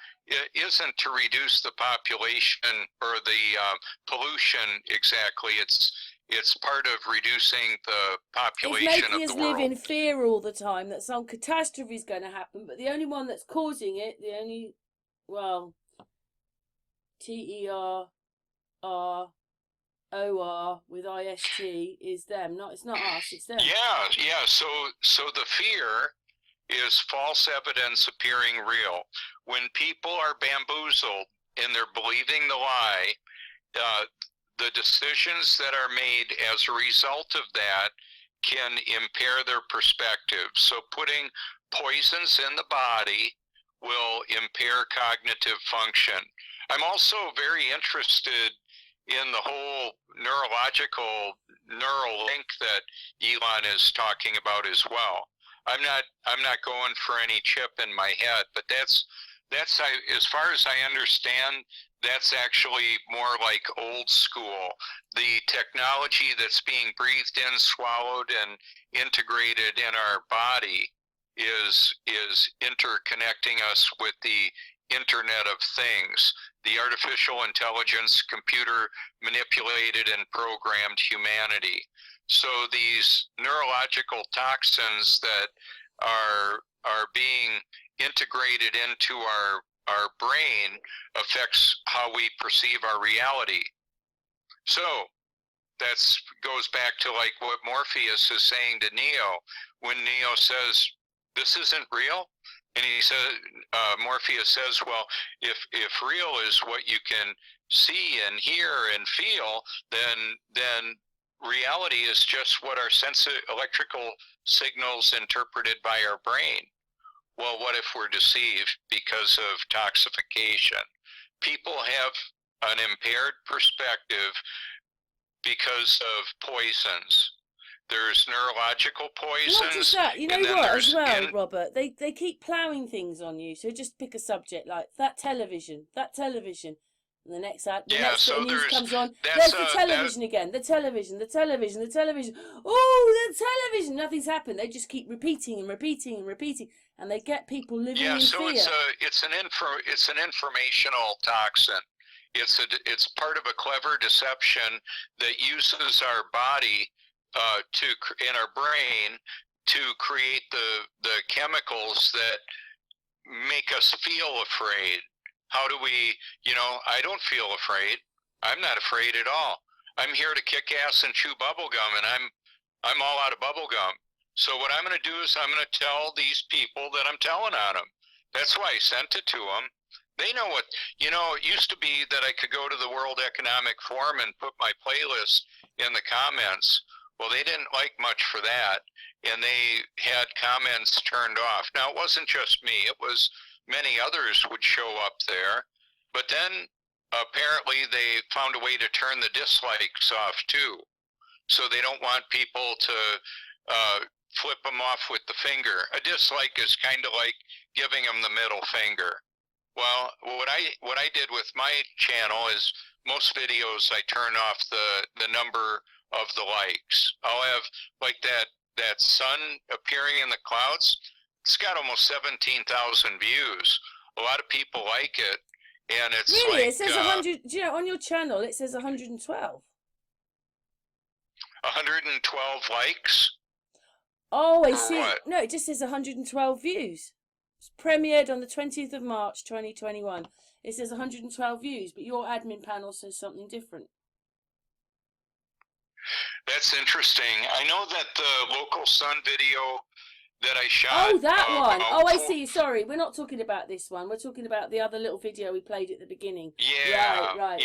isn't to reduce the population or the pollution exactly. It's part of reducing the population of the world. It's making us live in fear all the time that some catastrophe is going to happen, but the only one that's causing it, TERROR with IST is them. It's not us, it's them. Yeah. So the fear is false evidence appearing real. When people are bamboozled and they're believing the lie, the decisions that are made as a result of that can impair their perspective. So putting poisons in the body will impair cognitive function. I'm also very interested in the whole neural link that Elon is talking about as well. I'm not going for any chip in my head, but that's as far as I understand, that's actually more like old school. The technology that's being breathed in, swallowed, and integrated in our body is interconnecting us with the Internet of Things, the artificial intelligence, computer manipulated and programmed humanity. So these neurological toxins that are being integrated into our brain affects how we perceive our reality. So that's goes back to like what Morpheus is saying to Neo when Neo says, "This isn't real." And he says, Morpheus says, well, if real is what you can see and hear and feel, then reality is just what our electrical signals interpreted by our brain. Well, what if we're deceived because of toxification? People have an impaired perspective because of poisons. There's neurological poisons. Not just that, you know what, as well, Robert? They keep ploughing things on you. So just pick a subject like that television. And the next news comes on. There's the television again. The television. Oh, the television. Nothing's happened. They just keep repeating, and they get people living in fear. Yeah, so it's an informational toxin. It's part of a clever deception that uses our body in our brain to create the chemicals that make us feel afraid. How do we, I don't feel afraid. I'm not afraid at all. I'm here to kick ass and chew bubble gum, and I'm all out of bubble gum. So what I'm going to do is I'm going to tell these people that I'm telling on them. That's why I sent it to them. They know what, it used to be that I could go to the World Economic Forum and put my playlist in the comments. Well, they didn't like much for that, and they had comments turned off. Now, it wasn't just me. It was many others would show up there. But then, apparently, they found a way to turn the dislikes off, too. So they don't want people to flip them off with the finger. A dislike is kind of like giving them the middle finger. Well, what I did with my channel is most videos I turn off the number of the likes. I'll have like that sun appearing in the clouds. It's got almost 17,000 views. A lot of people like it, and it's really, like, it says 100. Do you know, on your channel it says 112. 112 likes. Oh, I Or see. what? No, it just says 112 views. It's premiered on the 20th of March 2021. It says 112 views, but your admin panel says something different. That's interesting. I know that the local sun video that I shot. Oh, that one. Oh, I see. Sorry, we're not talking about this one. We're talking about the other little video we played at the beginning. Yeah. Right.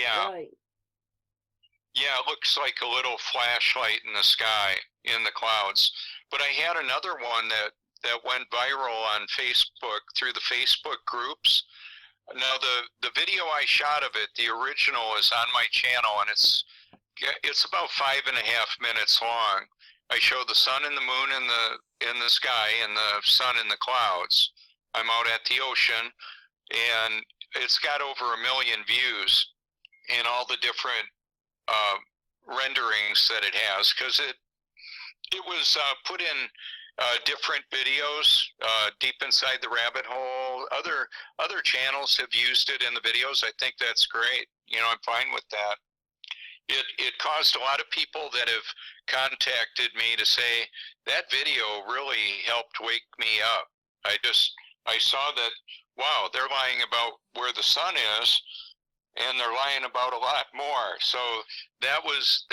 Yeah, it looks like a little flashlight in the sky, in the clouds. But I had another one that went viral on Facebook through the Facebook groups. Now, the video I shot of it, the original, is on my channel, and it's about 5.5 minutes long. I show the sun and the moon in the sky and the sun in the clouds. I'm out at the ocean, and it's got over 1 million views in all the different renderings that it has, because it was put in different videos deep inside the rabbit hole. Other channels have used it in the videos. I think that's great. You know, I'm fine with that. It caused a lot of people that have contacted me to say that video really helped wake me up. I saw that, wow, they're lying about where the sun is, and they're lying about a lot more. So that was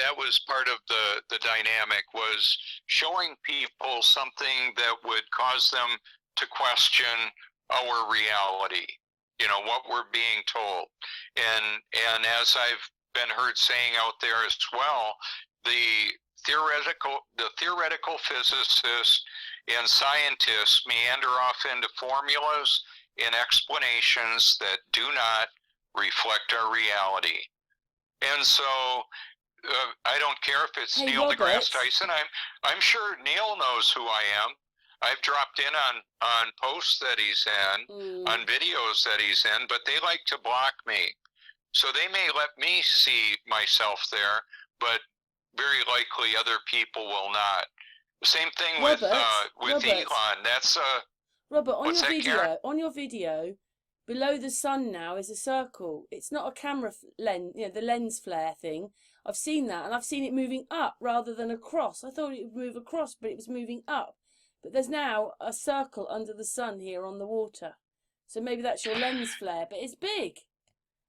part of the dynamic, was showing people something that would cause them to question our reality, you know, what we're being told. And as I've been heard saying out there as well, the theoretical physicists and scientists meander off into formulas and explanations that do not reflect our reality. And so I don't care if it's Neil deGrasse Tyson. I'm sure Neil knows who I am. I've dropped in on posts that he's in, on videos that he's in, but they like to block me. So they may let me see myself there, but very likely other people will not. The same thing with Elon. That's Robert, on your video, below the sun now is a circle. It's not a camera lens, you know, the lens flare thing. I've seen that, and I've seen it moving up rather than across. I thought it would move across, but it was moving up. But there's now a circle under the sun here on the water. So maybe that's your lens flare, but it's big.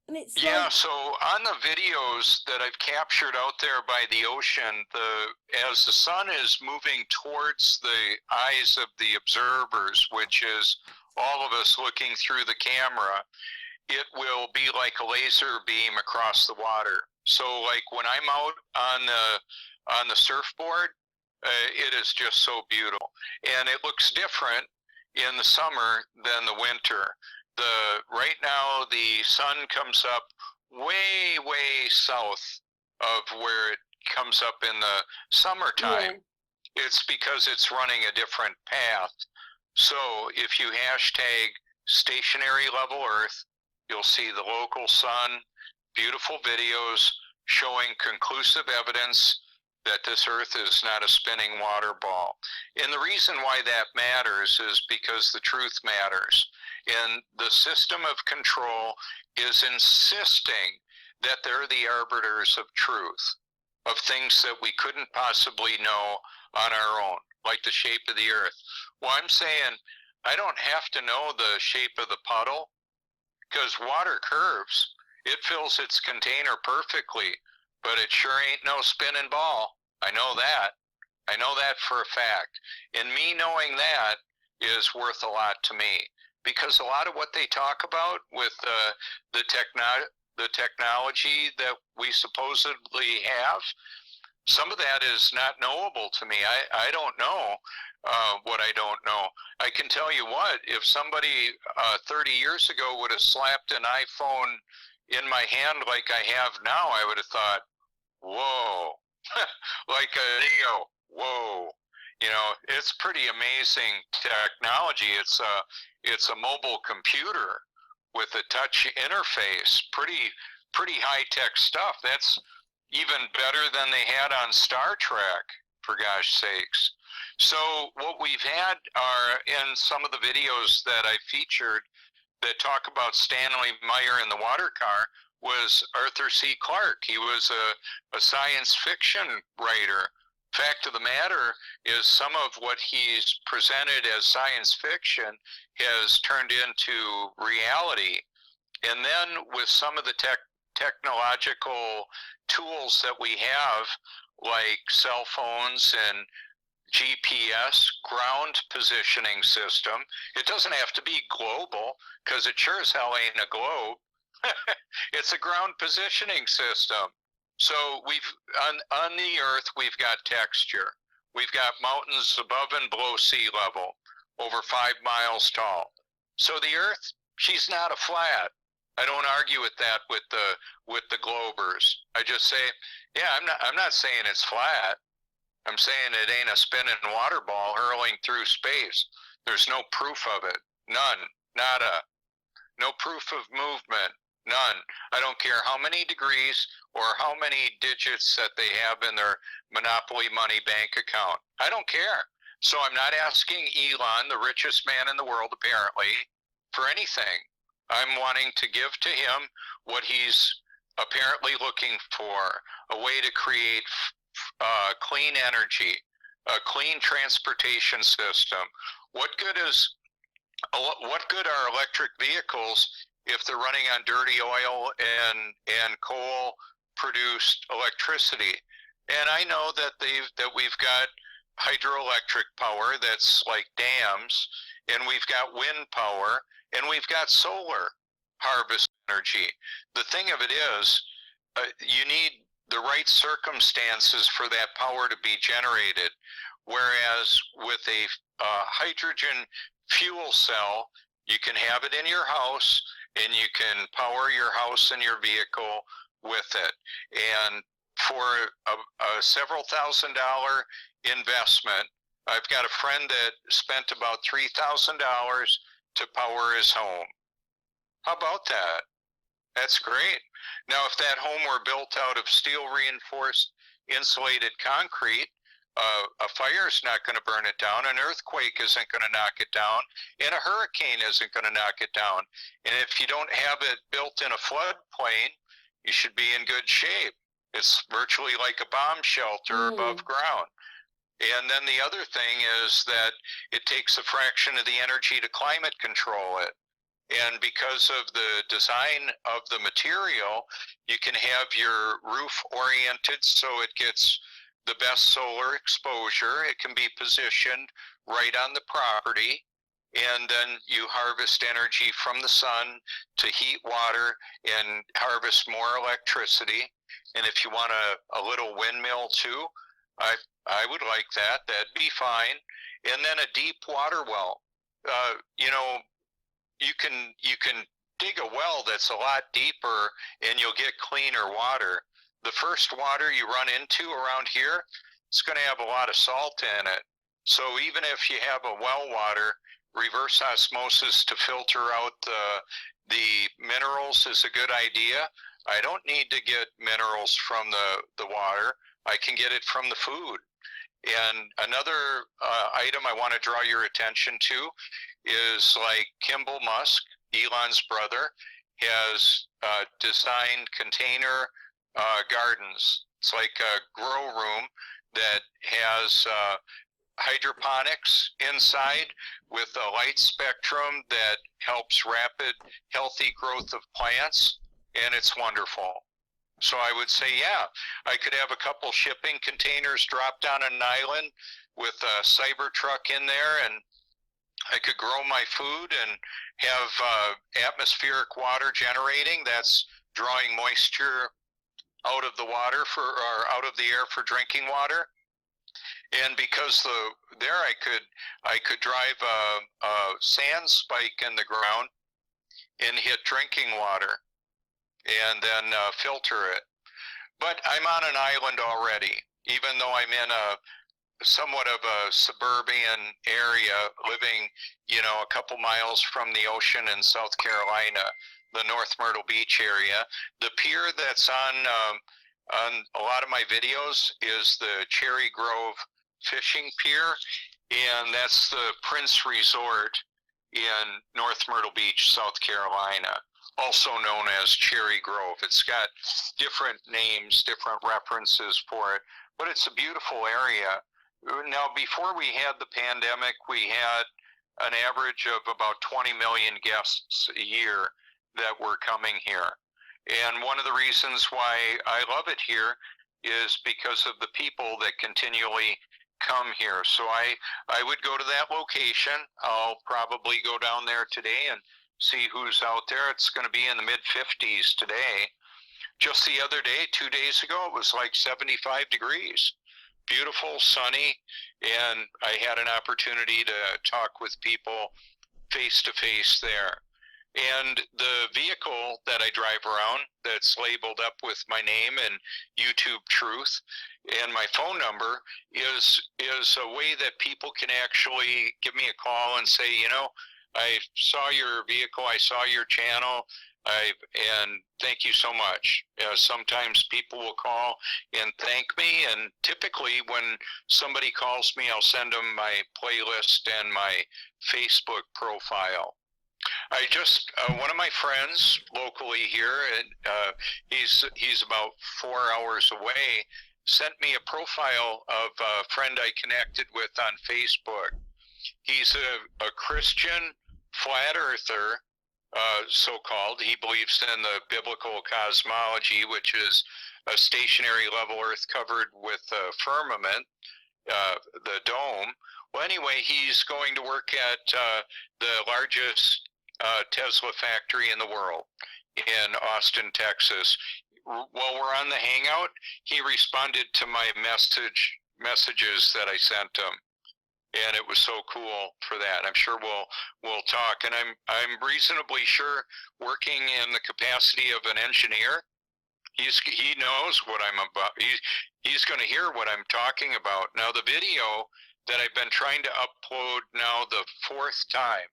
And it's so on the videos that I've captured out there by the ocean, as the sun is moving towards the eyes of the observers, which is all of us looking through the camera, it will be like a laser beam across the water. So like when I'm out on the surfboard, it is just so beautiful. And it looks different in the summer than the winter. Right now the sun comes up way south of where it comes up in the summertime. Yeah. It's because it's running a different path. So if you hashtag stationary level Earth, you'll see the local sun, beautiful videos showing conclusive evidence that this Earth is not a spinning water ball. And the reason why that matters is because the truth matters. And the system of control is insisting that they're the arbiters of truth, of things that we couldn't possibly know on our own, like the shape of the Earth. Well, I'm saying I don't have to know the shape of the puddle, because water curves. It fills its container perfectly, but it sure ain't no spinning ball. I know that. I know that for a fact. And me knowing that is worth a lot to me, because a lot of what they talk about with the technology that we supposedly have, some of that is not knowable to me. I don't know what I don't know. I can tell you what, if somebody 30 years ago would have slapped an iPhone in my hand like I have now, I would have thought, whoa, like a Neo, whoa. You know, it's pretty amazing technology. It's a mobile computer with a touch interface, pretty high-tech stuff. That's even better than they had on Star Trek, for gosh sakes. So what we've had are, in some of the videos that I featured, that talk about Stanley Meyer in the water car was Arthur C. Clarke. He was a science fiction writer. Fact of the matter is some of what he's presented as science fiction has turned into reality. And then with some of the technological tools that we have, like cell phones and GPS, ground positioning system, it doesn't have to be global, because it sure as hell ain't a globe. It's a ground positioning system. So we've on the Earth, we've got texture. We've got mountains above and below sea level, over 5 miles tall. So the Earth, she's not a flat. I don't argue with that with the globers. I just say, yeah, I'm not saying it's flat. I'm saying it ain't a spinning water ball hurling through space. There's no proof of it. None. Nada. No proof of movement. None. I don't care how many degrees or how many digits that they have in their Monopoly money bank account. I don't care. So I'm not asking Elon, the richest man in the world apparently, for anything. I'm wanting to give to him what he's apparently looking for, a way to create clean energy, a clean transportation system. What good are electric vehicles if they're running on dirty oil and coal produced electricity? And I know that we've got hydroelectric power that's like dams, and we've got wind power, and we've got solar harvest energy. The thing of it is, you need the right circumstances for that power to be generated. Whereas with a hydrogen fuel cell, you can have it in your house and you can power your house and your vehicle with it. And for a several $1,000 investment, I've got a friend that spent about $3,000 to power his home. How about that? That's great. Now, if that home were built out of steel reinforced insulated concrete, a fire's not going to burn it down, an earthquake isn't going to knock it down, and a hurricane isn't going to knock it down. And if you don't have it built in a floodplain, you should be in good shape. It's virtually like a bomb shelter above ground. And then the other thing is that it takes a fraction of the energy to climate control it. And because of the design of the material, you can have your roof oriented so it gets the best solar exposure. It can be positioned right on the property, and then you harvest energy from the sun to heat water and harvest more electricity. And if you want a little windmill too, I would like that. That'd be fine. And then a deep water well. You can dig a well that's a lot deeper and you'll get cleaner water. The first water you run into around here, it's going to have a lot of salt in it. So even if you have a well water, reverse osmosis to filter out the minerals is a good idea. I don't need to get minerals from the water. I can get it from the food. And another item I want to draw your attention to is like Kimball Musk, Elon's brother, has designed container gardens. It's like a grow room that has hydroponics inside with a light spectrum that helps rapid, healthy growth of plants, and it's wonderful. So I would say, yeah, I could have a couple shipping containers dropped on an island with a Cybertruck in there, and I could grow my food and have atmospheric water generating that's drawing moisture out of the water or out of the air for drinking water. And because I could drive a sand spike in the ground and hit drinking water and then filter it. But I'm on an island already, even though I'm in somewhat of a suburban area, living, a couple miles from the ocean in South Carolina, the North Myrtle Beach area. The pier that's on a lot of my videos is the Cherry Grove Fishing Pier, and that's the Prince Resort in North Myrtle Beach, South Carolina, also known as Cherry Grove. It's got different names, different references for it, but it's a beautiful area. Now, before we had the pandemic, we had an average of about 20 million guests a year that were coming here. And one of the reasons why I love it here is because of the people that continually come here. So I would go to that location. I'll probably go down there today and see who's out there. It's going to be in the mid-50s today. Just the other day, 2 days ago, it was like 75 degrees. Beautiful, sunny, and I had an opportunity to talk with people face to face there. And the vehicle that I drive around that's labeled up with my name and YouTube Truth and my phone number is a way that people can actually give me a call and say, you know, I saw your vehicle, I saw your channel, and thank you so much. Sometimes people will call and thank me, and typically when somebody calls me, I'll send them my playlist and my Facebook profile. I just, one of my friends locally here, he's about 4 hours away, sent me a profile of a friend I connected with on Facebook. He's a Christian flat earther, so-called. He believes in the biblical cosmology, which is a stationary level earth covered with a firmament, the dome. Well, anyway, he's going to work at the largest Tesla factory in the world in Austin, Texas. While we're on the Hangout, he responded to my messages that I sent him, and it was so cool for that. I'm sure we'll talk, and I'm reasonably sure, working in the capacity of an engineer, he knows what I'm about. He's going to hear what I'm talking about. Now, the video that I've been trying to upload now the 4th time,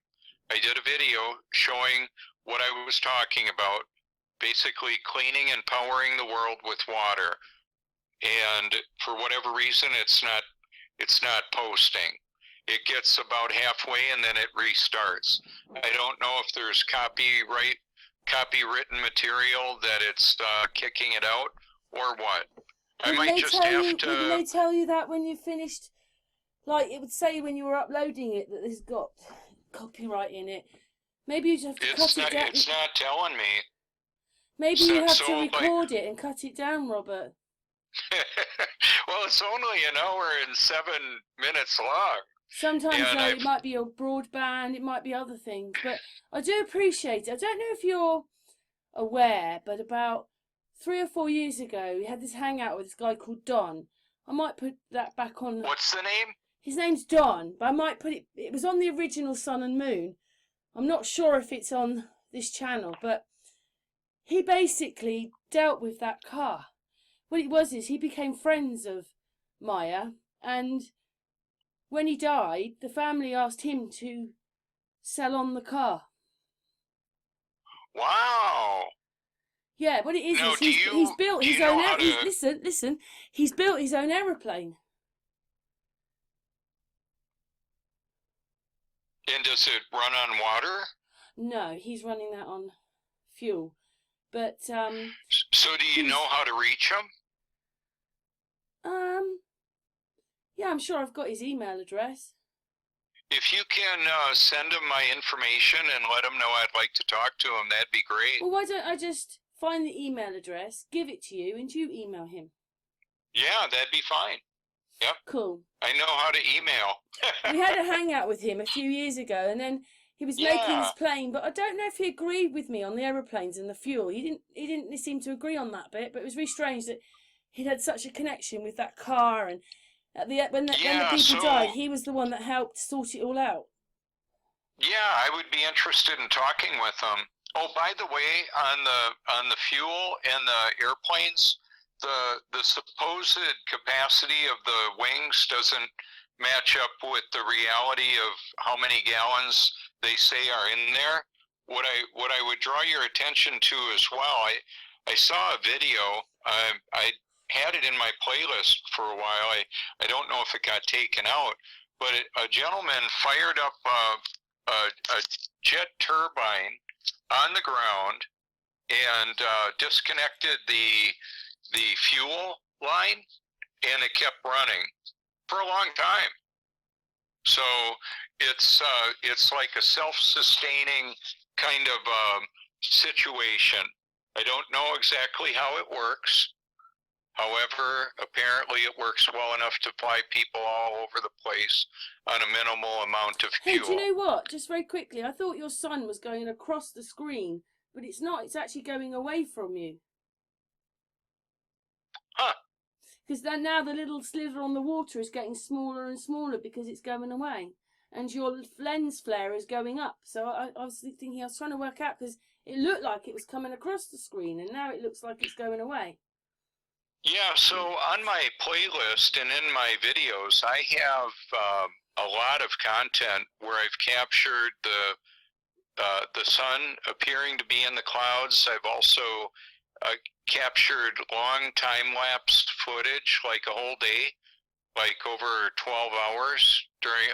I did a video showing what I was talking about, basically cleaning and powering the world with water. And for whatever reason, it's not posting. It gets about halfway and then it restarts. I don't know if there's copywritten material that it's kicking it out or what. I might just have to. Didn't they tell you that when you finished? Like, it would say when you were uploading it that it's got copyright in it. Maybe you just have to cut it down. It's not telling me. Maybe you have to record it and cut it down, Robert. Well, it's only an hour and 7 minutes long. Sometimes it might be your broadband, it might be other things, but I do appreciate it. I don't know if you're aware, but about 3 or 4 years ago, we had this hangout with this guy called Don. I might put that back on. What's the name? His name's Don, but I might put it. It was on the original Sun and Moon. I'm not sure if it's on this channel, but he basically dealt with that car. What it was is he became friends of Maya, and when he died, the family asked him to sell on the car. Wow. Yeah, what it is he's built his own. Listen. He's built his own aeroplane. And does it run on water? No, he's running that on fuel. But so do you know how to reach him? Yeah, I'm sure I've got his email address. If you can send him my information and let him know I'd like to talk to him, that'd be great. Well, why don't I just find the email address, give it to you, and you email him? Yeah, that'd be fine. Yep. Cool. I know how to email. We had a hangout with him a few years ago, and then he was making his plane, but I don't know if he agreed with me on the aeroplanes and the fuel. He didn't seem to agree on that bit, but it was really strange that he'd had such a connection with that car, and when the people died, he was the one that helped sort it all out. Yeah, I would be interested in talking with him. Oh, by the way, on the fuel and the airplanes, the supposed capacity of the wings doesn't match up with the reality of how many gallons they say are in there. What I would draw your attention to as well, I saw a video. I had it in my playlist for a while. I don't know if it got taken out, but a gentleman fired up a jet turbine on the ground and disconnected the fuel line, and it kept running for a long time. So it's like a self-sustaining kind of situation. I don't know exactly how it works. However, apparently it works well enough to fly people all over the place on a minimal amount of fuel. Hey, do you know what? Just very quickly, I thought your sun was going across the screen, but it's not. It's actually going away from you. Huh. Because then now the little sliver on the water is getting smaller and smaller because it's going away. And your lens flare is going up. So I was thinking, I was trying to work out, because it looked like it was coming across the screen, and now it looks like it's going away. Yeah, so on my playlist and in my videos, I have a lot of content where I've captured the sun appearing to be in the clouds. I've also captured long time-lapse footage, like a whole day, like over 12 hours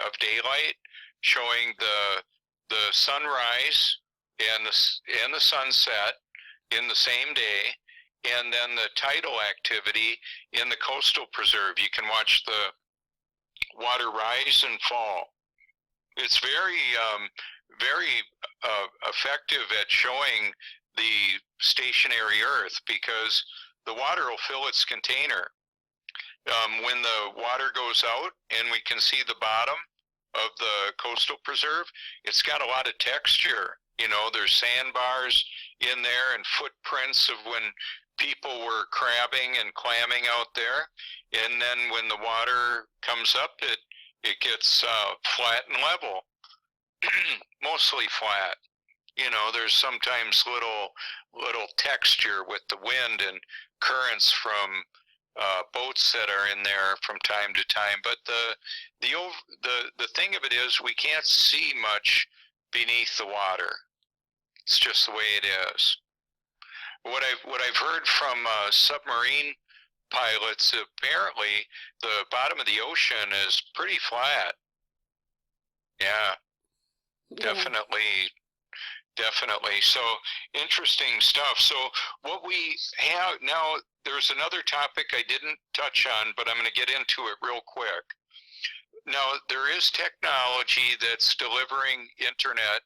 of daylight, showing the sunrise and the sunset in the same day, and then the tidal activity in the coastal preserve. You can watch the water rise and fall. It's very effective at showing the stationary Earth, because the water will fill its container. When the water goes out and we can see the bottom of the coastal preserve, it's got a lot of texture. You know, there's sandbars in there and footprints of when people were crabbing and clamming out there. And then when the water comes up, it gets flat and level, mostly flat. You know, there's sometimes little texture with the wind and currents from boats that are in there from time to time. But the thing of it is, we can't see much beneath the water. It's just the way it is. What I've heard from submarine pilots, apparently the bottom of the ocean is pretty flat. Yeah. Definitely. So interesting stuff. So what we have now, there's another topic I didn't touch on, but I'm going to get into it real quick. Now, there is technology that's delivering internet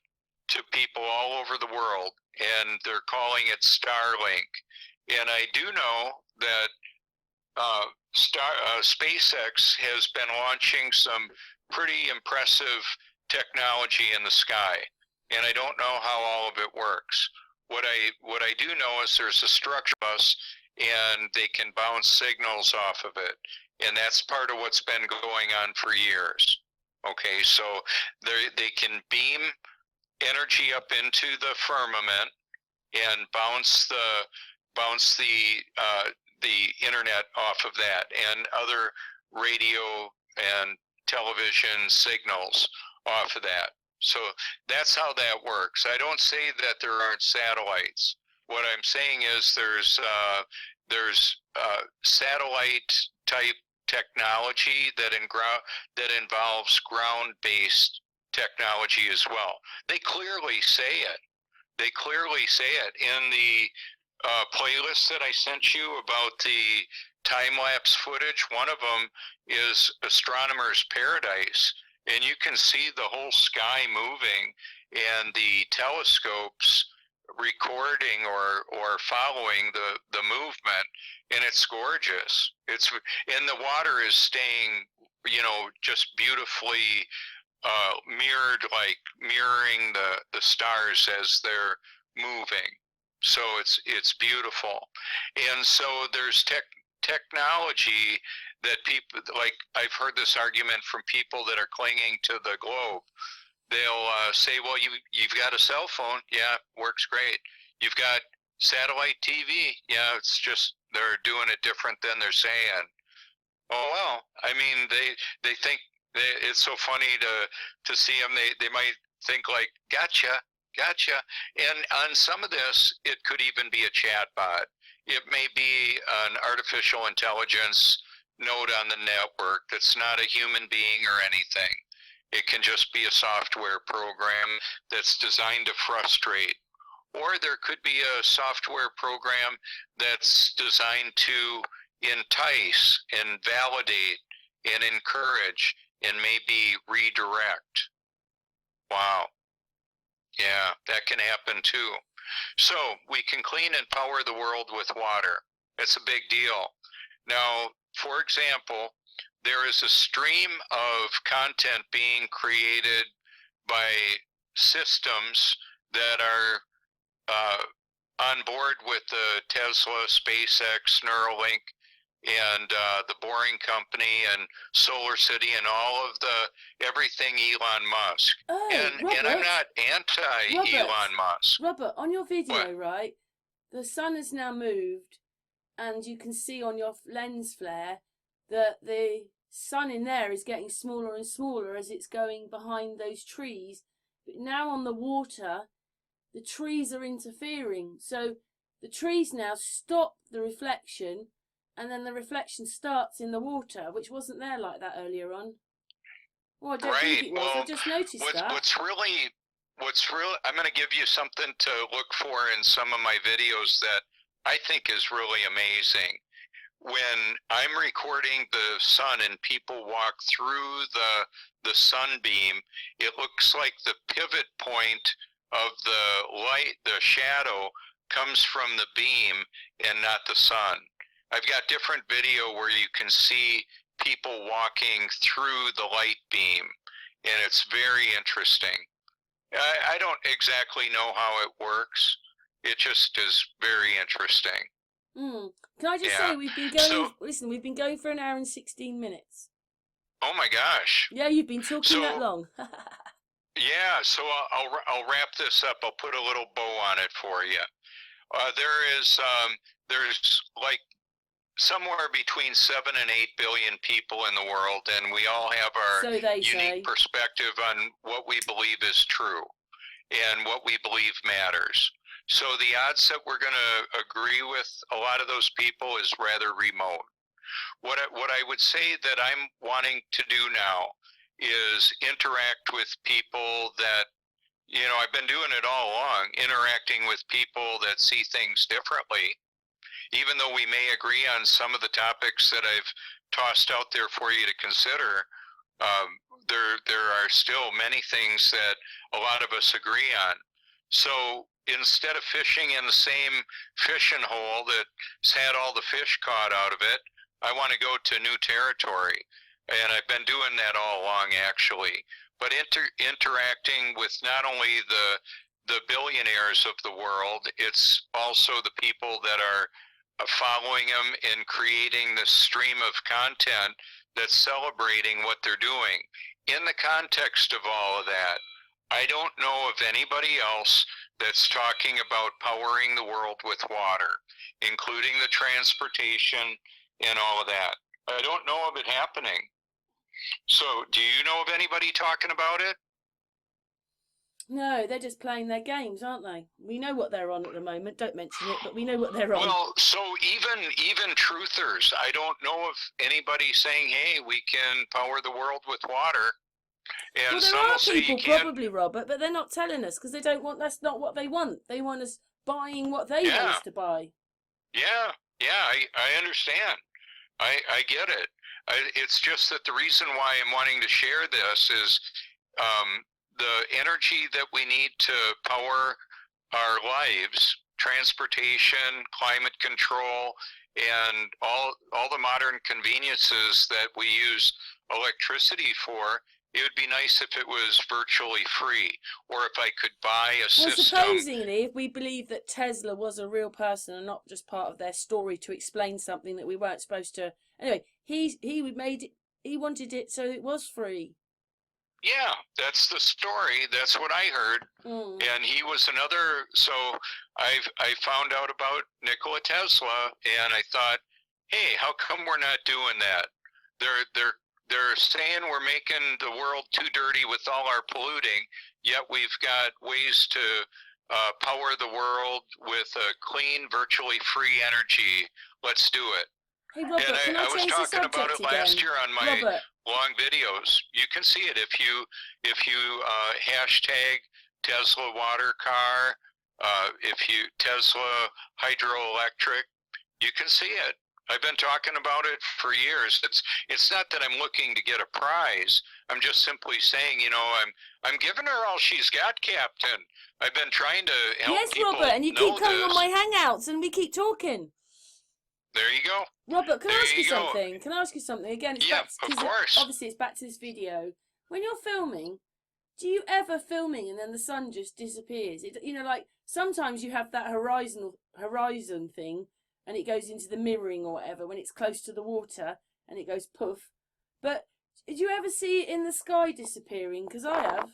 to people all over the world, and they're calling it Starlink. And I do know that SpaceX has been launching some pretty impressive technology in the sky, and I don't know how all of it works. What I do know is there's a structure bus, and they can bounce signals off of it, and that's part of what's been going on for years. Okay, so they can beam energy up into the firmament and bounce the internet off of that, and other radio and television signals off of that. So that's how that works. I don't say that there aren't satellites. What I'm saying is there's satellite type technology that involves ground-based technology as well. They clearly say it. In the playlist that I sent you about the time-lapse footage. One of them is Astronomer's Paradise, and you can see the whole sky moving and the telescopes recording or following the movement, and it's gorgeous. And the water is staying, just beautifully mirroring the stars as they're moving. So it's beautiful. And so there's technology that people, like, I've heard this argument from people that are clinging to the globe. They'll say, well, you've got a cell phone. Yeah, works great. You've got satellite TV. Yeah, it's just they're doing it different than they're saying. Oh, well, I mean, they think it's so funny to see them. They might think like, gotcha. And on some of this, it could even be a chat bot. It may be an artificial intelligence node on the network that's not a human being or anything. It can just be a software program that's designed to frustrate. Or there could be a software program that's designed to entice and validate and encourage and maybe redirect. Wow. Yeah, that can happen too. So we can clean and power the world with water. It's a big deal. Now, for example, there is a stream of content being created by systems that are on board with the Tesla, SpaceX, Neuralink, and the Boring Company and Solar City and all of everything Elon Musk. Oh, and Robert, I'm not anti-Elon Musk. Robert, on your video, right, the sun has now moved, and you can see on your lens flare that the sun in there is getting smaller and smaller as it's going behind those trees. But now on the water, the trees are interfering. So the trees now stop the reflection, and then the reflection starts in the water, which wasn't there like that earlier on. Well, I don't think it was. Well, I just noticed that. What's really, I'm going to give you something to look for in some of my videos that I think is really amazing. When I'm recording the sun and people walk through the sunbeam, it looks like the pivot point of the light, the shadow, comes from the beam and not the sun. I've got different video where you can see people walking through the light beam, and it's very interesting. I don't exactly know how it works. It just is very interesting. Can I just say we've been going? Listen, we've been going for 1 hour and 16 minutes. Oh my gosh! Yeah, you've been talking that long. Yeah, so I'll wrap this up. I'll put a little bow on it for you. There's like somewhere between 7 and 8 billion people in the world, and we all have our unique perspective on what we believe is true and what we believe matters. So the odds that we're going to agree with a lot of those people is rather remote. What I would say that I'm wanting to do now is interact with people that, you know, I've been doing it all along, interacting with people that see things differently. Even though we may agree on some of the topics that I've tossed out there for you to consider, there are still many things that a lot of us agree on. So instead of fishing in the same fishing hole that's had all the fish caught out of it, I want to go to new territory. And I've been doing that all along, actually. But interacting with not only the billionaires of the world, it's also the people that are following them and creating this stream of content that's celebrating what they're doing. In the context of all of that, I don't know of anybody else that's talking about powering the world with water, including the transportation and all of that. I don't know of it happening. So, do you know of anybody talking about it? No, they're just playing their games, aren't they? We know what they're on at the moment. Don't mention it, but we know what they're on. Well, so even truthers, I don't know of anybody saying, "Hey, we can power the world with water." And well, there are people probably, Robert, but they're not telling us because they don't want. That's not what they want. They want us buying what they want us to buy. Yeah, I understand. I get it. It's just that the reason why I'm wanting to share this is the energy that we need to power our lives, transportation, climate control, and all the modern conveniences that we use electricity for. It would be nice if it was virtually free, or if I could buy a system. Well, supposedly, if we believe that Tesla was a real person and not just part of their story to explain something that we weren't supposed to. Anyway, he wanted it so it was free. Yeah, that's the story. That's what I heard. And he was another. So I found out about Nikola Tesla, and I thought, hey, how come we're not doing that? They're saying we're making the world too dirty with all our polluting, yet we've got ways to power the world with a clean, virtually free energy. Let's do it. Hey, Robert, and I was talking about it last year on my long videos. You can see it if you hashtag Tesla water car, if you Tesla hydroelectric, you can see it. I've been talking about it for years. It's not that I'm looking to get a prize. I'm just simply saying, you know, I'm giving her all she's got, Captain. I've been trying to help people. Yes, Robert, and you keep coming on my hangouts, and we keep talking. There you go. Robert, can I ask you something? Can I ask you something? Again, it's yeah, of course. Obviously, it's back to this video. When you're filming, do you ever filming and then the sun just disappears? You know, like sometimes you have that horizon thing, and it goes into the mirroring or whatever when it's close to the water, and it goes poof. But did you ever see it in the sky disappearing? Because I have.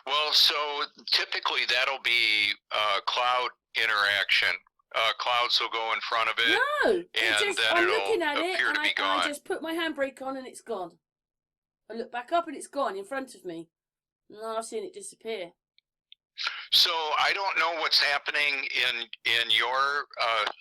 Well, so typically that'll be cloud interaction. Clouds will go in front of it. No, and then I'm looking at it, and I just put my handbrake on and it's gone. I look back up and it's gone in front of me. And I've seen it disappear. So I don't know what's happening in your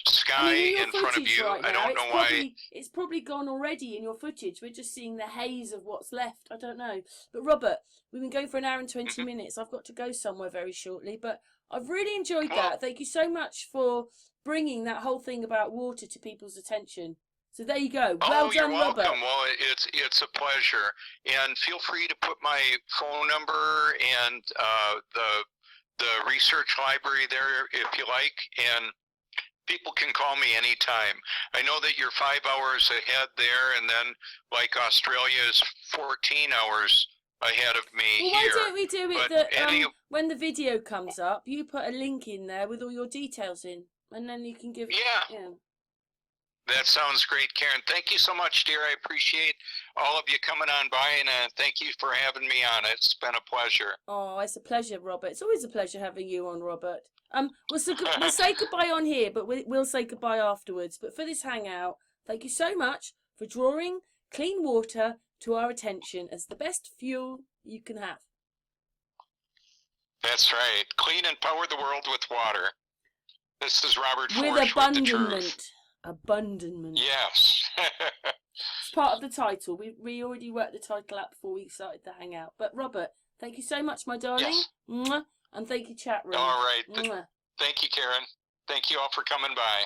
sky in front of you. Right now, I don't know why. It's probably gone already in your footage. We're just seeing the haze of what's left. I don't know. But Robert, we've been going for an hour and 20 minutes. I've got to go somewhere very shortly. But I've really enjoyed that. Thank you so much for bringing that whole thing about water to people's attention. So there you go. Well done, you're welcome. Robert. Well, it's a pleasure. And feel free to put my phone number and the research library there if you like, and people can call me anytime. I know that you're 5 hours ahead there, and then like Australia is 14 hours ahead of me. Well, here. Why don't we do it that when the video comes up, you put a link in there with all your details in, and then you can give. Yeah. That sounds great, Karen. Thank you so much, dear. I appreciate all of you coming on by, and thank you for having me on. It's been a pleasure. Oh, it's a pleasure, Robert. It's always a pleasure having you on, Robert. We'll say goodbye on here, but we'll say goodbye afterwards. But for this hangout, thank you so much for drawing clean water to our attention as the best fuel you can have. That's right. Clean and power the world with water. This is Robert Foertsch with abandonment. With the truth. Abandonment. Yes. It's part of the title. We already worked the title out before we started the hangout. But Robert, thank you so much, my darling. Yes. Mwah. And thank you, chat room. All right. Mwah. Thank you, Karen. Thank you all for coming by.